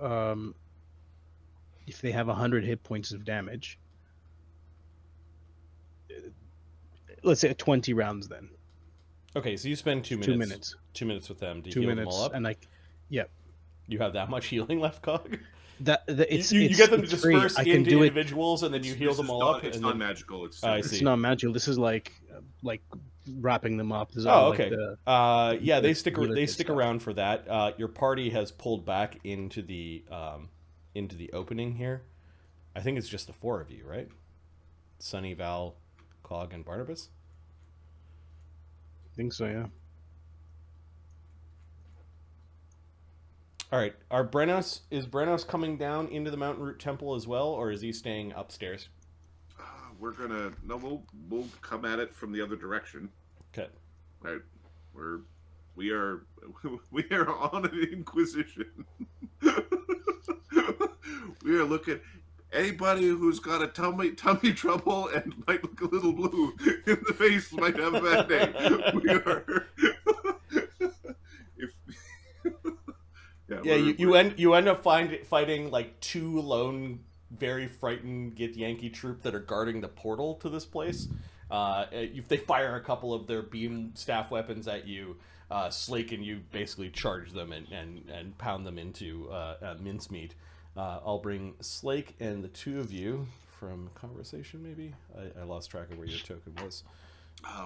if they have 100 hit points of damage, let's say 20 rounds then. Okay, so you spend 2 minutes. 2 minutes. 2 minutes with them to 2 heal minutes, them all up. and You have that much healing left, Cog? You get them to disperse I can into do individuals, and then you heal them all up. It's not magical. It's It's not magical. This is like wrapping them up. This is okay. Yeah, they stick around for that. Your party has pulled back into the opening here. I think it's just the 4 of you, right? Sunny, Val, Cog, and Barnabus. I think so, yeah. All right. Is Brennos coming down into the Mountainroot Temple as well, or is he staying upstairs? We'll come at it from the other direction. Okay. Right. We are on an inquisition. We are looking. Anybody who's got a tummy trouble and might look a little blue in the face might have a bad day. We are. You end up fighting like two lone, very frightened Githyanki troop that are guarding the portal to this place. They fire a couple of their beam staff weapons at you. Slake and you basically charge them and pound them into mincemeat. I'll bring Slake and the two of you from conversation, maybe? I lost track of where your token was.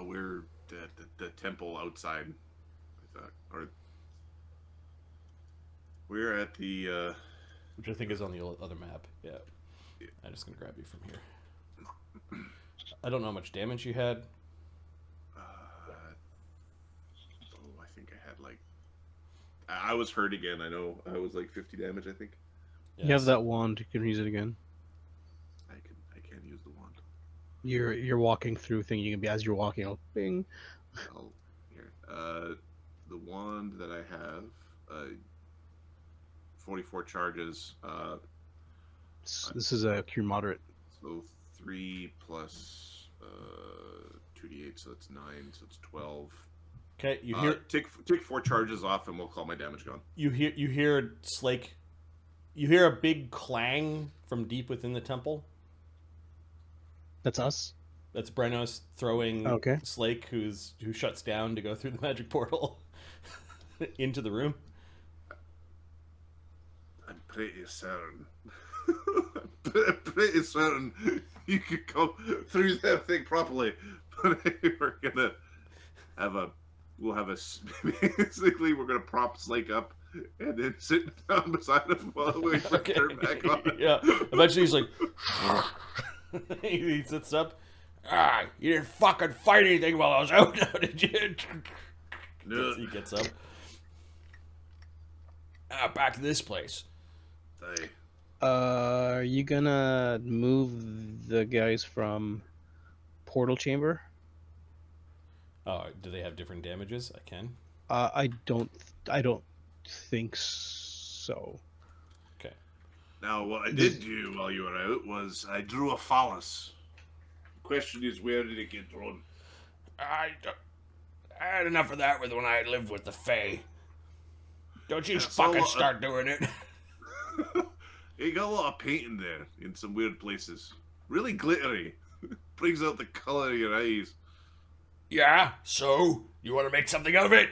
We're the temple outside, I thought. Or we're at the... Which I think is on the other map. Yeah. I'm just going to grab you from here. I don't know how much damage you had. I think I had like... I was hurt again. I know. I was like 50 damage, I think. Yes. You have that wand. You can use it again. I can't use the wand. You're walking through thing. You can be as you're walking. Oh, bing. Here. The wand that I have, 44 charges. This is a cure moderate. So 3 plus 2d8, so that's 9. So it's 12. Okay, you hear take 4 charges off, and we'll call my damage gone. You hear Slake. You hear a big clang from deep within the temple. That's us. That's Brennos throwing okay. Slake, who shuts down to go through the magic portal into the room. I'm pretty certain. You could come through that thing properly, but we're gonna basically we're gonna prop Slake up and then sit down beside him while we turn back on. Yeah. Eventually he's like, he sits up. You didn't fucking fight anything while I was out now, did you? He gets up. Back to this place. Are you gonna move the guys from portal chamber? Do they have different damages? I can. I don't think so. Okay. Now, what I did do while you were out was I drew a phallus. The question is, where did it get drawn? I had enough of that when I lived with the Fae. Don't you fucking start doing it. You got a lot of painting there in some weird places. Really glittery. Brings out the color of your eyes. Yeah, so? You want to make something of it?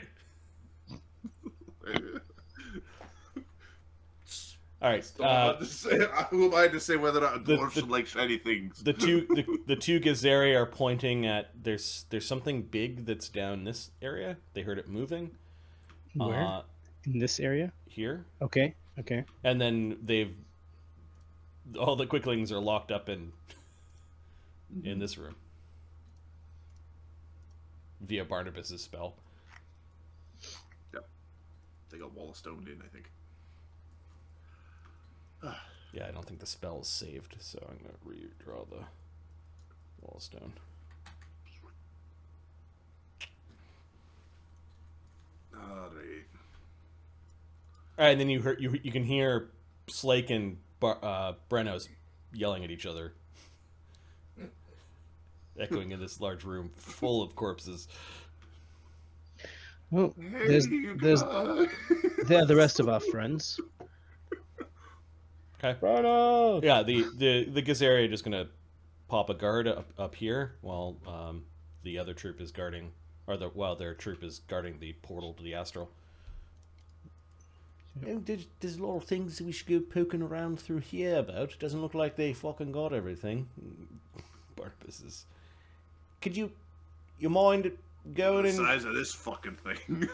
All right. Who am I to say whether or not a dwarf should like shiny things? The two githzerai are pointing at there's something big that's down this area. They heard it moving. Where? In this area? Here. Okay. And then all the quicklings are locked up in this room via Barnabus's spell. Yep. They got wall of stone in, I think. Yeah, I don't think the spell is saved, so I'm going to redraw the wall of stone. All right, and then you can hear Slake and Brennos yelling at each other, echoing in this large room full of corpses. Well, there's the rest of our friends. Okay. Brennos! Yeah, the githzerai are just gonna pop a guard up here while the other troop is guarding, while their troop is guarding the portal to the astral. Oh, there's a lot of things we should go poking around through here about. Doesn't look like they fucking got everything. Barnabus is... Could you mind going the in... size of this fucking thing.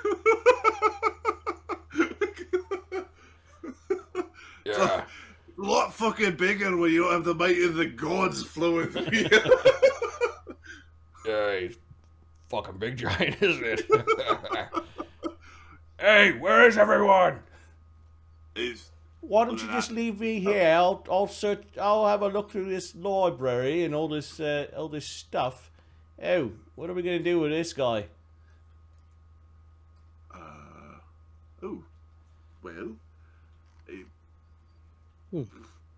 Yeah. It's a lot fucking bigger when you don't have the might of the gods flowing through you. Yeah, he's fucking big giant, isn't it? Hey, where is everyone? Is Why don't you just leave me here? I'll search. I'll have a look through this library and all this stuff. Oh, what are we gonna do with this guy? oh, well,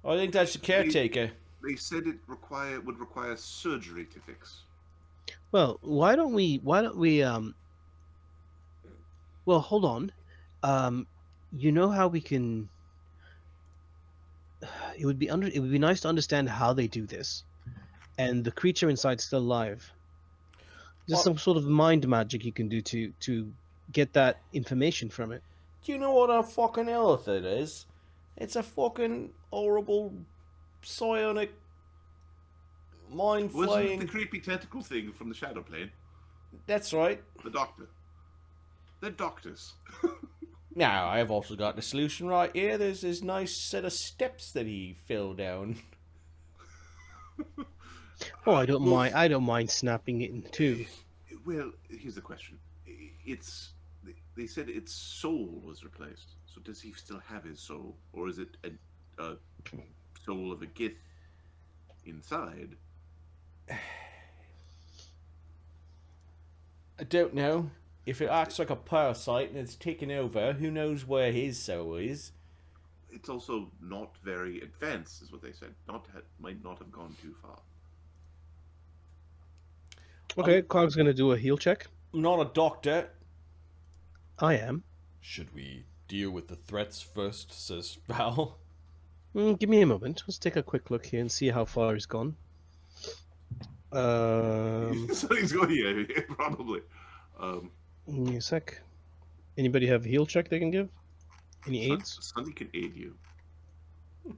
I think that's the caretaker. they said it would require surgery to fix. Well, why don't we well, hold on. You know how we can it would be nice to understand how they do this. And the creature inside's still alive. Just some sort of mind magic you can do to get that information from it. Do you know what a fucking elephant is? It's a fucking horrible psionic mind Wasn't flaying. it the creepy tentacle thing from the Shadow Plane? That's right. The doctor. They're doctors. Now I've also got the solution right here. There's this nice set of steps that he fell down. Oh, I don't mind. I don't mind snapping it in two. Well, here's the question. They said its soul was replaced. So does he still have his soul, or is it a soul of a gith inside? I don't know. If it acts like a parasite and it's taken over, who knows where his soul is? It's also not very advanced, is what they said. Might not have gone too far. Okay, Cog's gonna do a heal check. I'm not a doctor. I am. Should we deal with the threats first, says Val? Give me a moment. Let's take a quick look here and see how far he's gone. So he's going, yeah, probably. Give me a sec. Anybody have a heal check they can give? Any aids? Sunny can aid you.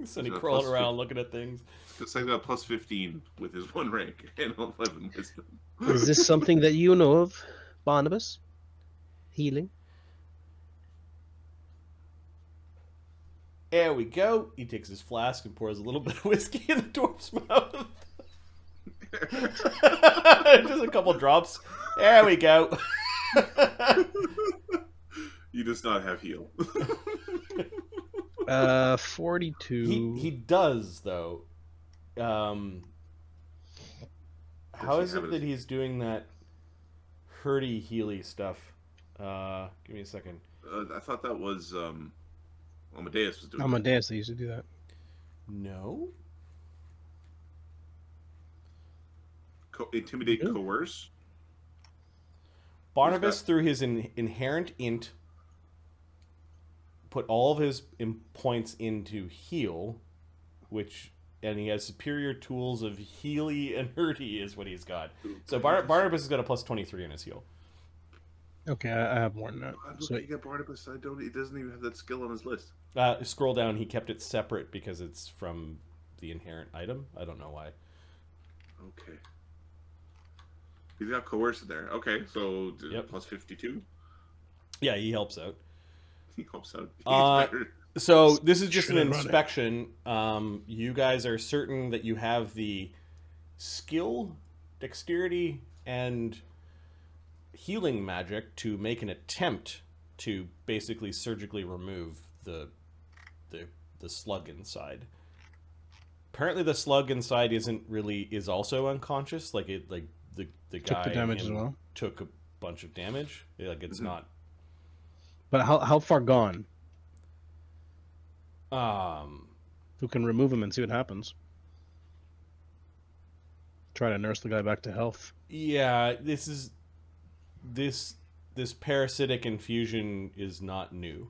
Sunny So crawling plus around looking at things. Because I got plus 15 with his 1 rank and 11 wisdom. Is this something that you know of, Barnabus? Healing? There we go. He takes his flask and pours a little bit of whiskey in the dwarf's mouth. Just a couple drops. There we go. You does not have heal. 42. He does though. How is it that he's doing that hurdy healy stuff? Give me a second. I thought that was Amadeus was doing. Amadeus, they used to do that. No. Intimidate, coerce. Barnabas, through his inherent int, put all of his points into heal, and he has superior tools of healy and hurdy is what he's got. So Barnabas has got a plus 23 in his heal. Okay, I have more than that. I'm So, looking at Barnabas. He doesn't even have that skill on his list. Scroll down. He kept it separate because it's from the inherent item. I don't know why. Okay. He's got coerce in there. Okay, so Yep. plus 52. Yeah, he helps out. He helps out. So this is just an Should've run it. inspection. You guys are certain that you have the skill, dexterity, and healing magic to make an attempt to basically surgically remove the slug inside. Apparently, the slug inside is also unconscious. The took guy the damage in as him well. took a bunch of damage. It's not. But how far gone? Um. We can remove him and see what happens. Try to nurse the guy back to health. Yeah, this parasitic infusion is not new.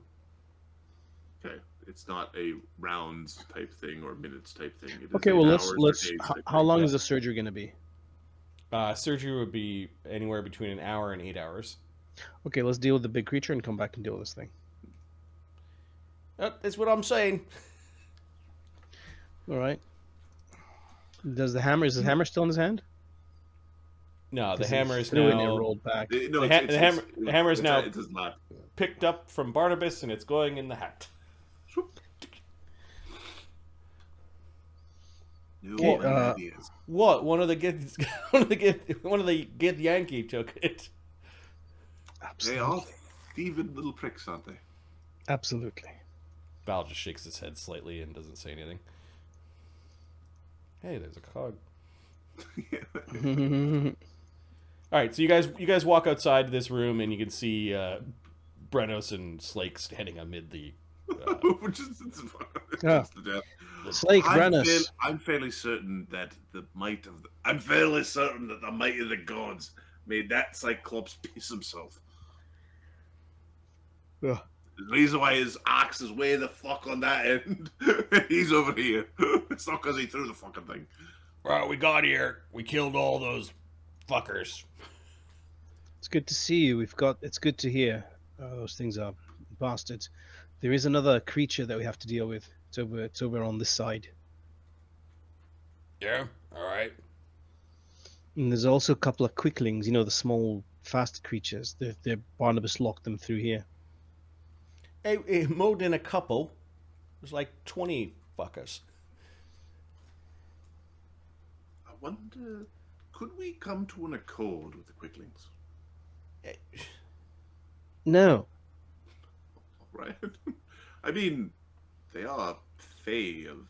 Okay, it's not a rounds type thing or minutes type thing. It is Okay, an well hours or let's. days How, type how thing. long is the surgery going to be? Surgery would be anywhere between an hour and 8 hours. Okay, let's deal with the big creature and come back and deal with this thing. That's what I'm saying. All right. Is the hammer still in his hand? No, the 'Cause he hammer is threw it and it now rolled back. No, The hammer is now- It does not. picked up from Barnabas and it's going in the hat. No Okay, ideas. What? One of the Gith Yankee took it. They Absolutely. are thieving little pricks, aren't they? Absolutely. Val just shakes his head slightly and doesn't say anything. Hey, there's a cog. All right, so you guys walk outside this room and you can see Brennos and Slake standing amid the. Which is Yeah. the death. Slake, Brennos. I'm fairly certain that the might of the gods made that Cyclops piece himself. Yeah. The reason why his axe is way the fuck on that end, he's over here. It's not because he threw the fucking thing. Well, we got here. We killed all those fuckers. It's good to see you. It's good to hear. Those things are bastards. There is another creature that we have to deal with. It's over on this side. Yeah, all right. And there's also a couple of quicklings. You know, the small, fast creatures. The Barnabus locked them through here. Hey, more than a couple. There's like 20 fuckers. I wonder, could we come to an accord with the quicklings? No. Right? I mean, they are fey of,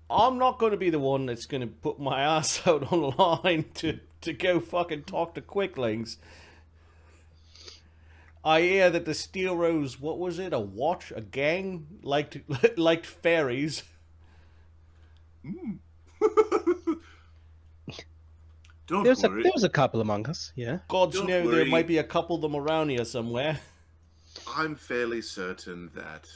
I'm not going to be the one that's going to put my ass out on the line to go fucking talk to quicklings. I hear that the Steelrose, what was it, a gang, liked fairies. Don't There worry. was a couple among us, yeah. Gods Don't know there worry. might be a couple of them around here somewhere. I'm fairly certain that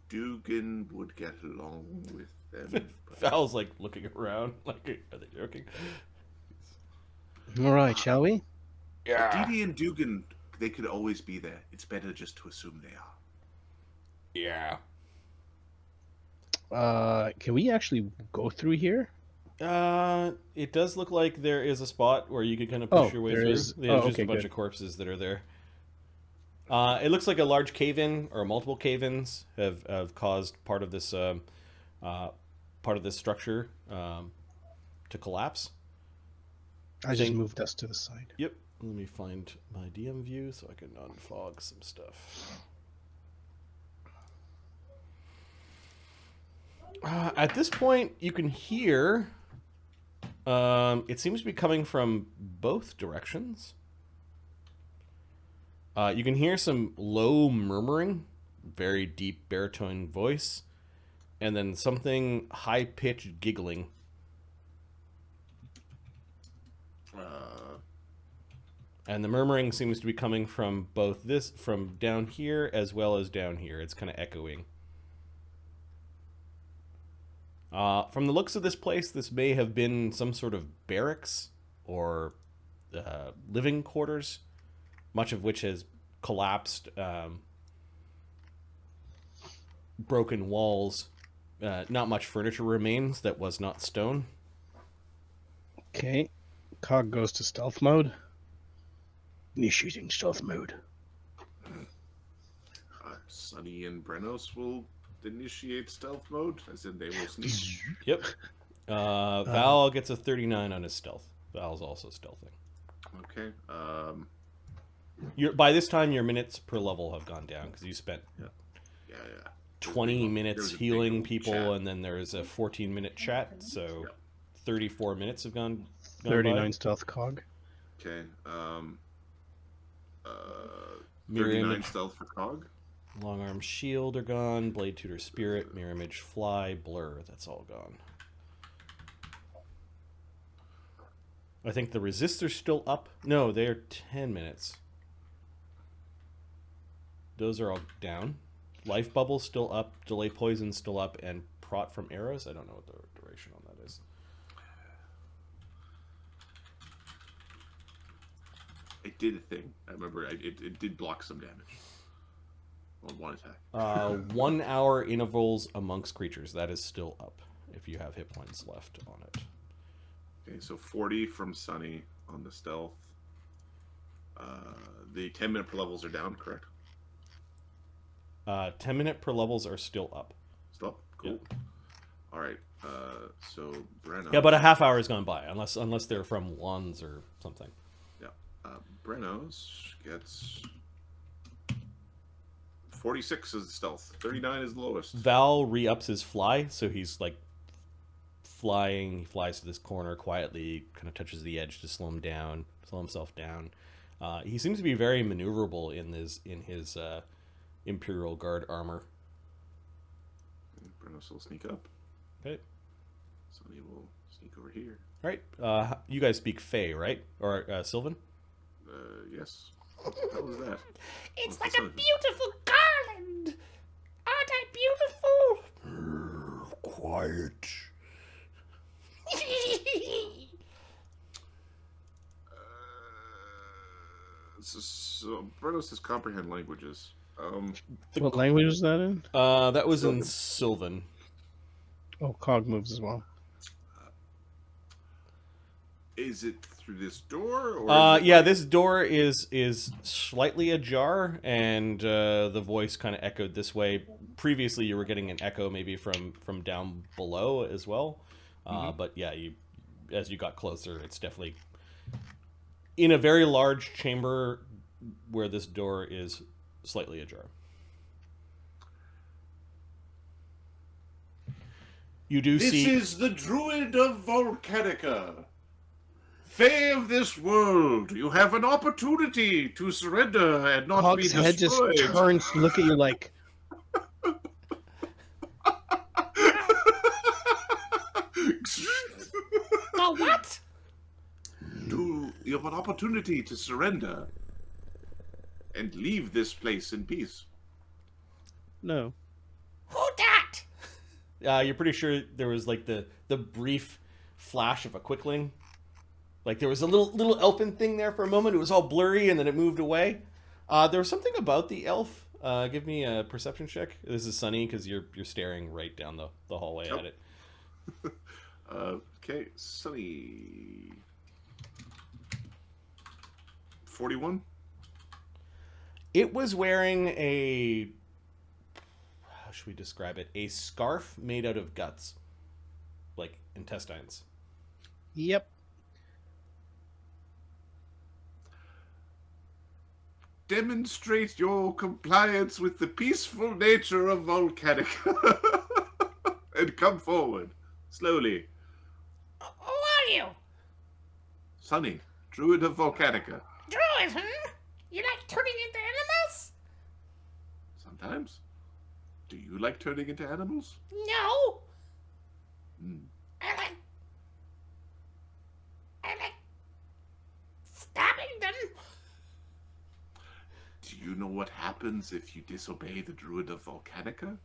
Dugan would get along with them. Val's like looking around, like, are they joking? All right, shall we? Yeah. Didi and Dugan, they could always be there. It's better just to assume they are. Yeah. Can we actually go through here? It does look like there is a spot where you could kind of push your way there through. is. There's Oh, just okay, a bunch good. of corpses that are there. It looks like a large cave-in or multiple cave-ins have caused part of this structure to collapse. I just Think- moved us to the side. Yep. Let me find my DM view so I can unfog some stuff. At this point, you can hear. It seems to be coming from both directions. You can hear some low murmuring, very deep baritone voice, and then something high-pitched giggling. And the murmuring seems to be coming from from down here as well as down here. It's kind of echoing. From the looks of this place, this may have been some sort of barracks or living quarters, much of which has collapsed, broken walls. Not much furniture remains that was not stone. Okay. Cog goes to stealth mode. Initiating stealth mode. Sunny and Brennos will initiate stealth mode, as in they will sneak. Yep. Val gets a 39 on his stealth. Val's also stealthing. Okay. By this time, your minutes per level have gone down because you spent Yeah. 20 There minutes was a big healing old people, chat. and then there's a 14-minute chat, so 34 minutes have gone 39 stealth Cog. Okay. Mirror 39 image, stealth for Cog. long arm shield are gone. Blade tutor spirit, mirror image fly, blur. That's all gone. I think the resistor's still up. No, they're 10 minutes. Those are all down. Life bubble's still up. Delay poison's still up, and prot from arrows. I don't know what the duration on that is. It did a thing. I remember it did block some damage on one attack. 1 hour intervals amongst creatures. That is still up if you have hit points left on it. Okay, so 40 from Sunny on the stealth. The 10-minute per levels are down, correct? 10-minute per levels are still up. Stop. Cool. All right. So Brennos. Yeah, but a half hour has gone by, unless they're from ones or something. Yeah. Brennos gets 46 is stealth. 39 is the lowest. Val re-ups his fly, so he's like flying. He flies to this corner quietly, kind of touches the edge to slow himself down. He seems to be very maneuverable in his Imperial Guard armor. Brennos will sneak up. Okay. Sunny will sneak over here. All right. You guys speak Fey, right? Or Sylvan? Yes. What the hell is that? It's What's like the a sound? beautiful garland. Aren't I beautiful? Quiet. So Brennos has comprehend languages. What language is that in? That was in Sylvan. Oh, Cog moves as well. Is it through this door? Or is it Yeah, like- this door is slightly ajar, and the voice kind of echoed this way. Previously, you were getting an echo maybe from down below as well. But yeah, as you got closer, it's definitely in a very large chamber where this door is slightly ajar. You do This see... is the Druid of Volcanica. Fae of this world, you have an opportunity to surrender and not Cog's be head just destroyed. turns to look at you like, The what? You have an opportunity to surrender and leave this place in peace. no. Who dat? you're pretty sure there was like the brief flash of a quickling. Like there was a little elfin thing there for a moment. It was all blurry and then it moved away. There was something about the elf. Give me a perception check. This is Sunny because you're staring right down the hallway at it. Okay, Sunny. 41? It was wearing a... How should we describe it? A scarf made out of guts. Like intestines. Yep. Demonstrate your compliance with the peaceful nature of Volcanica. And come forward. Slowly. Who are you? Sunny, Druid of Volcanica. Druid, huh? You like turning into animals? Sometimes. Do you like turning into animals? No. Hmm. I like stabbing them. Do you know what happens if you disobey the Druid of Volcanica?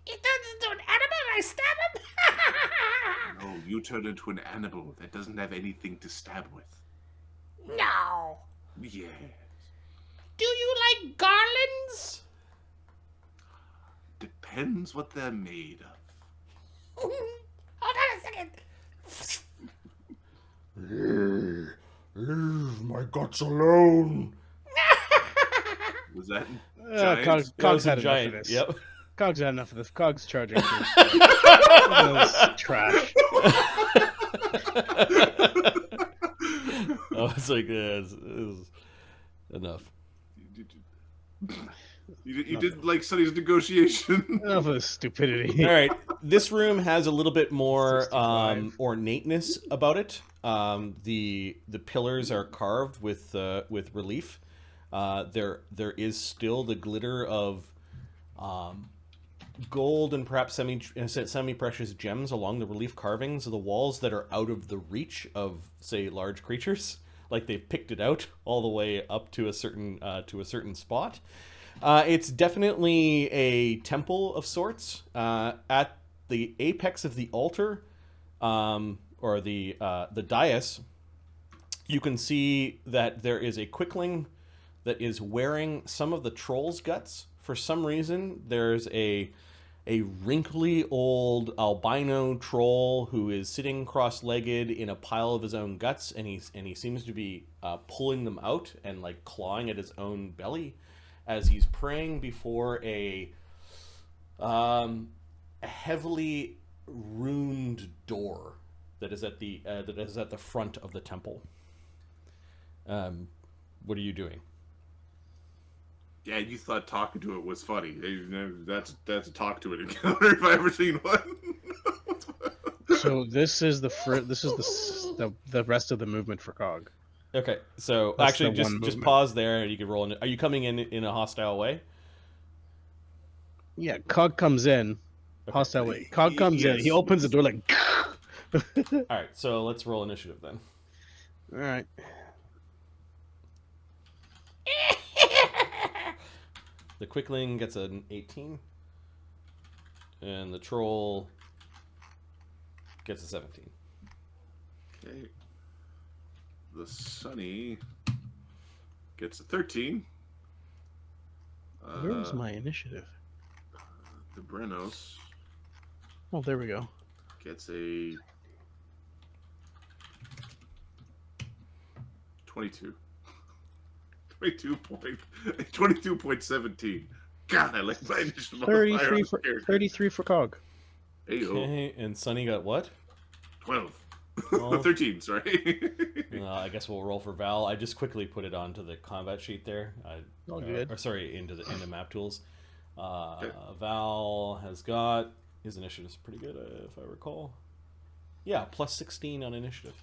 It turns into an animal and I stab him. No, you turn into an animal that doesn't have anything to stab with. No. Yes. Do you like garlands? Depends what they're made of. Hold on a second. Leave my guts alone. Was that Cog's, That was Cog's a had enough of giant. this. Yep. Cog's had enough of this. Cog's charging. This trash. Oh, it's like it was enough. You did like Sunny's negotiation. Enough of this stupidity. All right, this room has a little bit more 65. ornateness about it. The pillars are carved with relief. There is still the glitter of gold and perhaps semi-precious gems along the relief carvings of the walls that are out of the reach of, say, large creatures. Like they've picked it out all the way up to a certain spot. It's definitely a temple of sorts. At the apex of the altar, or the dais, you can see that there is a quickling that is wearing some of the troll's guts. For some reason, there's a wrinkly old albino troll who is sitting cross-legged in a pile of his own guts, and he seems to be pulling them out and like clawing at his own belly as he's praying before a heavily runed door that is at the front of the temple. What are you doing? Yeah, you thought talking to it was funny. That's a talk to it encounter if I ever seen one. So this is the rest of the movement for Cog. Okay, so That's actually, the just one movement. pause there, and you can roll. Are you coming in a hostile way? Yeah, Cog comes in. Okay. Hostile way. Cog comes in. He Yes. opens the door like. All right, so let's roll initiative then. All right. The Quickling gets an 18, and the Troll gets a 17. Okay. The Sunny gets a 13. Where was my initiative? The Brennos Oh, there we go. gets a 22. 22.17. God, I like my initiative. 33 for Cog. Ayo. Okay, and Sunny got what? 12. Well, 13, sorry. I guess we'll roll for Val. I just quickly put it onto the combat sheet there. All good. Or sorry, into map tools. Val has got his initiative's pretty good, if I recall. Yeah, plus 16 on initiative.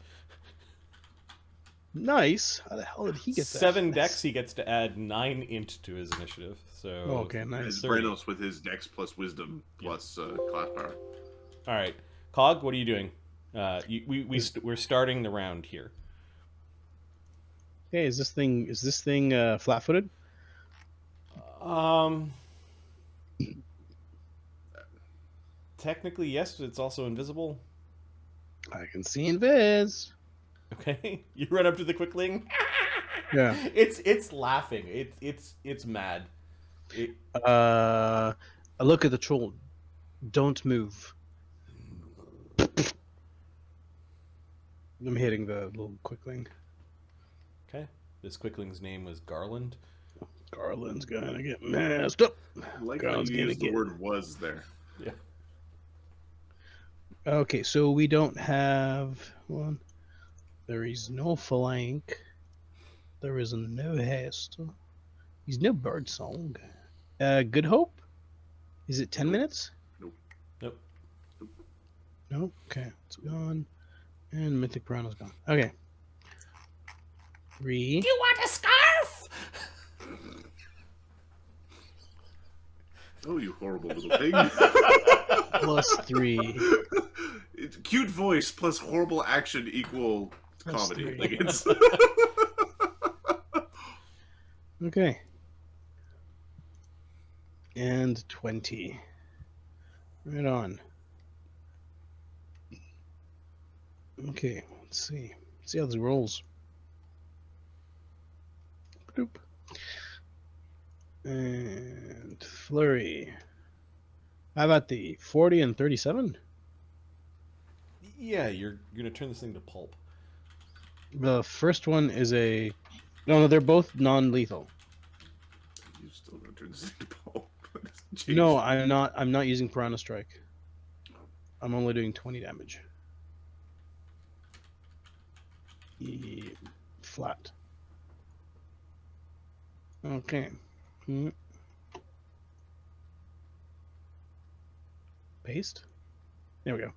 Nice. How the hell did he get that? 7 dex, he gets to add 9 int to his initiative. So Okay, nice. As 30. Brennos with his dex plus wisdom plus class power. All right, Cog, what are you doing? We're starting the round here. Hey, is this thing flat-footed? Technically, yes. It's also invisible. I can see invis. Okay, you run up to the Quickling. Yeah. It's laughing. It's mad. I look at the troll. Don't move. I'm hitting the little Quickling. Okay, this Quickling's name was Garland. Garland's gonna get messed up. I like how Garland's you gonna used the get. word was there. Yeah. Okay, so we don't have one. There is no flank. There is no haste. There's no bird song. Good Hope? Is it 10 minutes? Nope. No? Okay, it's gone. And Mythic Piranha's gone. Okay. 3. Do you want a scarf? Oh, you horrible little thing. Plus 3. Cute voice plus horrible action equal Plus comedy. 3. Like it's... Okay. And 20. Right on. Okay, let's see. See how this rolls. Bloop. And flurry. How about the 40 and 37? Yeah, you're gonna turn this thing to pulp. The first one is a no, they're both non-lethal. You still don't turn this into pulp. No, I'm not using Piranha Strike. I'm only doing 20 damage. Flat. Okay. Paste? There we go.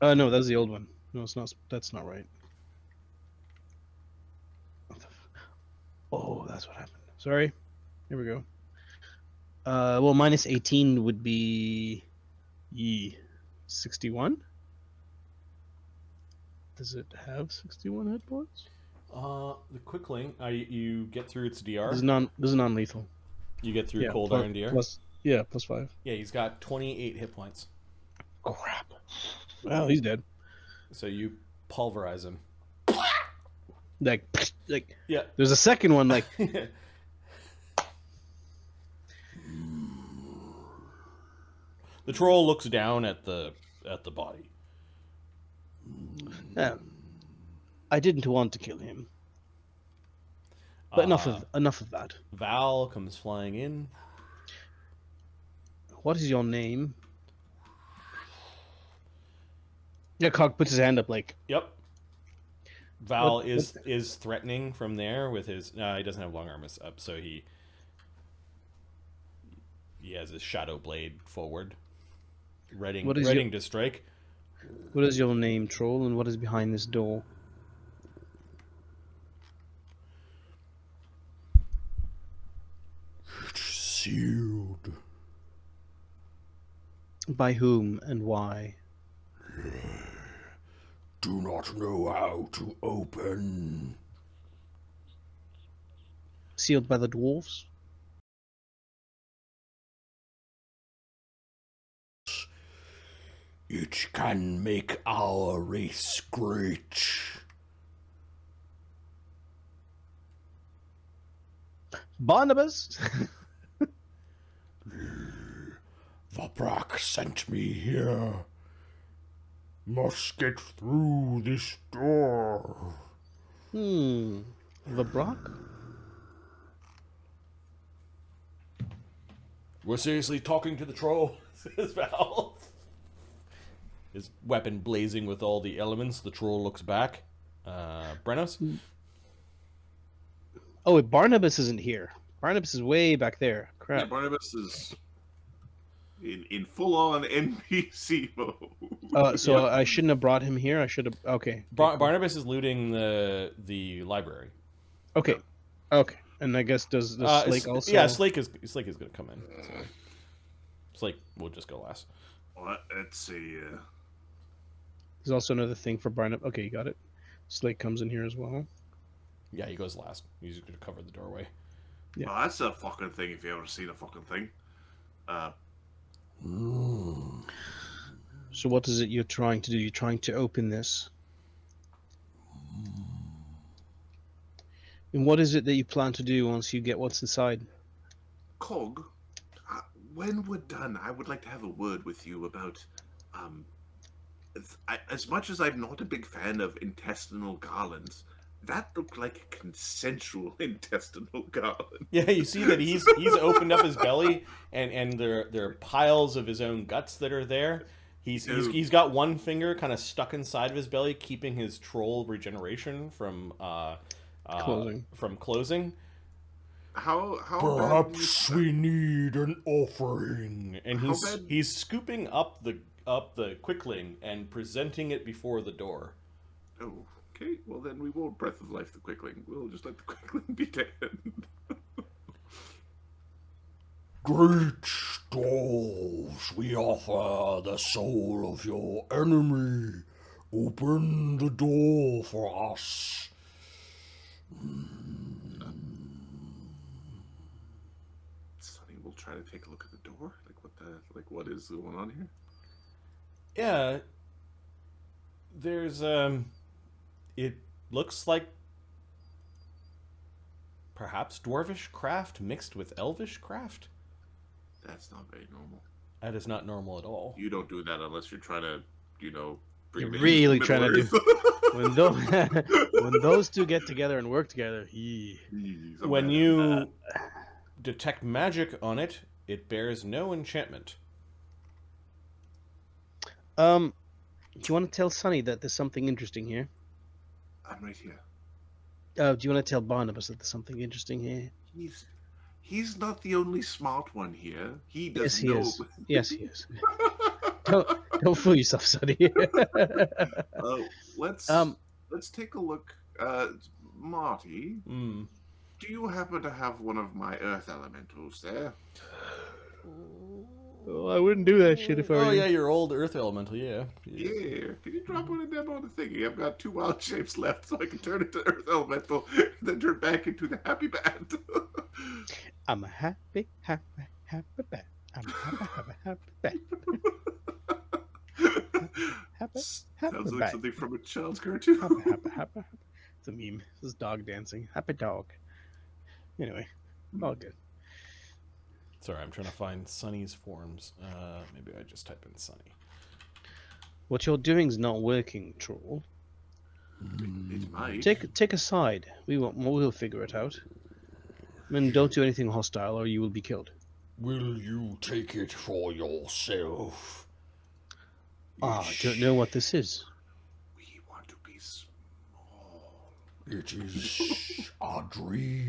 No, that's the old one. No, it's not. That's not right. Oh, that's what happened. Sorry. Here we go. Well, minus 18 would be 61. Does it have 61 hit points? The Quickling, you get through its DR. This is non-lethal. You get through Cold plus, Iron DR. plus 5. Yeah, he's got 28 hit points. Crap. Well, he's dead. So you pulverize him. Like Yeah. There's a second one like The troll looks down at the body. I didn't want to kill him. But enough of that. Val comes flying in. What is your name? Yeah, Cog puts his hand up like, Yep. Val What- is threatening from there with his. He doesn't have long arms up, so he has his shadow blade forward, ready to strike. What is your name, troll, and what is behind this door? It's sealed. By whom and why? Do not know how to open. Sealed by the dwarves? It can make our race great. Barnabus? Vabrak sent me here. Must get through this door. Vabrak? We're seriously talking to the troll, says Val. His weapon blazing with all the elements. The troll looks back. Brennos? Oh, wait, Barnabas isn't here. Barnabas is way back there. Yeah, Crap. Barnabas is in full-on NPC mode. So I shouldn't have brought him here. I should have. Okay. Barnabas is looting the library. Okay. Okay. And I guess does Slake also? Yeah, Slake is going to come in. So. Slake will just go last. Let's see. There's also another thing for Barnabas. Okay, you got it. Slake comes in here as well. Yeah, he goes last. He's going to cover the doorway. Yeah. Well, that's a fucking thing if you ever seen a fucking thing. So what is it you're trying to do? You're trying to open this. And what is it that you plan to do once you get what's inside? Cog, when we're done, I would like to have a word with you about, as much as I'm not a big fan of intestinal garlands, that looked like a consensual intestinal garland. Yeah, you see that he's opened up his belly, and there are piles of his own guts that are there. He's got one finger kind of stuck inside of his belly, keeping his troll regeneration from closing. How Perhaps we need an offering. And he's scooping up the quickling and presenting it before the door. Oh, okay. Well, then we won't breath of life the quickling. We'll just let the quickling be dead. Great stalls, we offer the soul of your enemy. Open the door for us. Sunny will try to take a look at the door. What is going on here? Yeah. There's it looks like perhaps dwarvish craft mixed with elvish craft. That's not very normal. That is not normal at all. You don't do that unless you're trying to, bring You're really Middle trying to Earth. when those two get together and work together, When you detect magic on it, it bears no enchantment. Do you want to tell Sunny that there's something interesting here? I'm right here. Do you want to tell Barnabas that there's something interesting here? He's not the only smart one here. He does Yes, he know. is. Yes, he is. Don't fool yourself, Sunny. Let's take a look. Marty, do you happen to have one of my earth elementals there? Oh, I wouldn't do that shit if I were you. Yeah, your old earth elemental, yeah. Yeah. Can you drop one of them on the thingy? I've got 2 wild shapes left, so I can turn it to earth elemental and then turn back into the happy bat. I'm a happy bat. I'm a happy bat. Sounds like something from a child's cartoon. Happy. It's a meme. This is dog dancing. Happy dog. Anyway, all good. Sorry, I'm trying to find Sunny's forms. Maybe I just type in Sunny. What you're doing is not working, troll. It might. Take a side. We'll figure it out. And don't do anything hostile, or you will be killed. Will you take it for yourself? I don't know what this is. We want to be small. It is a dream.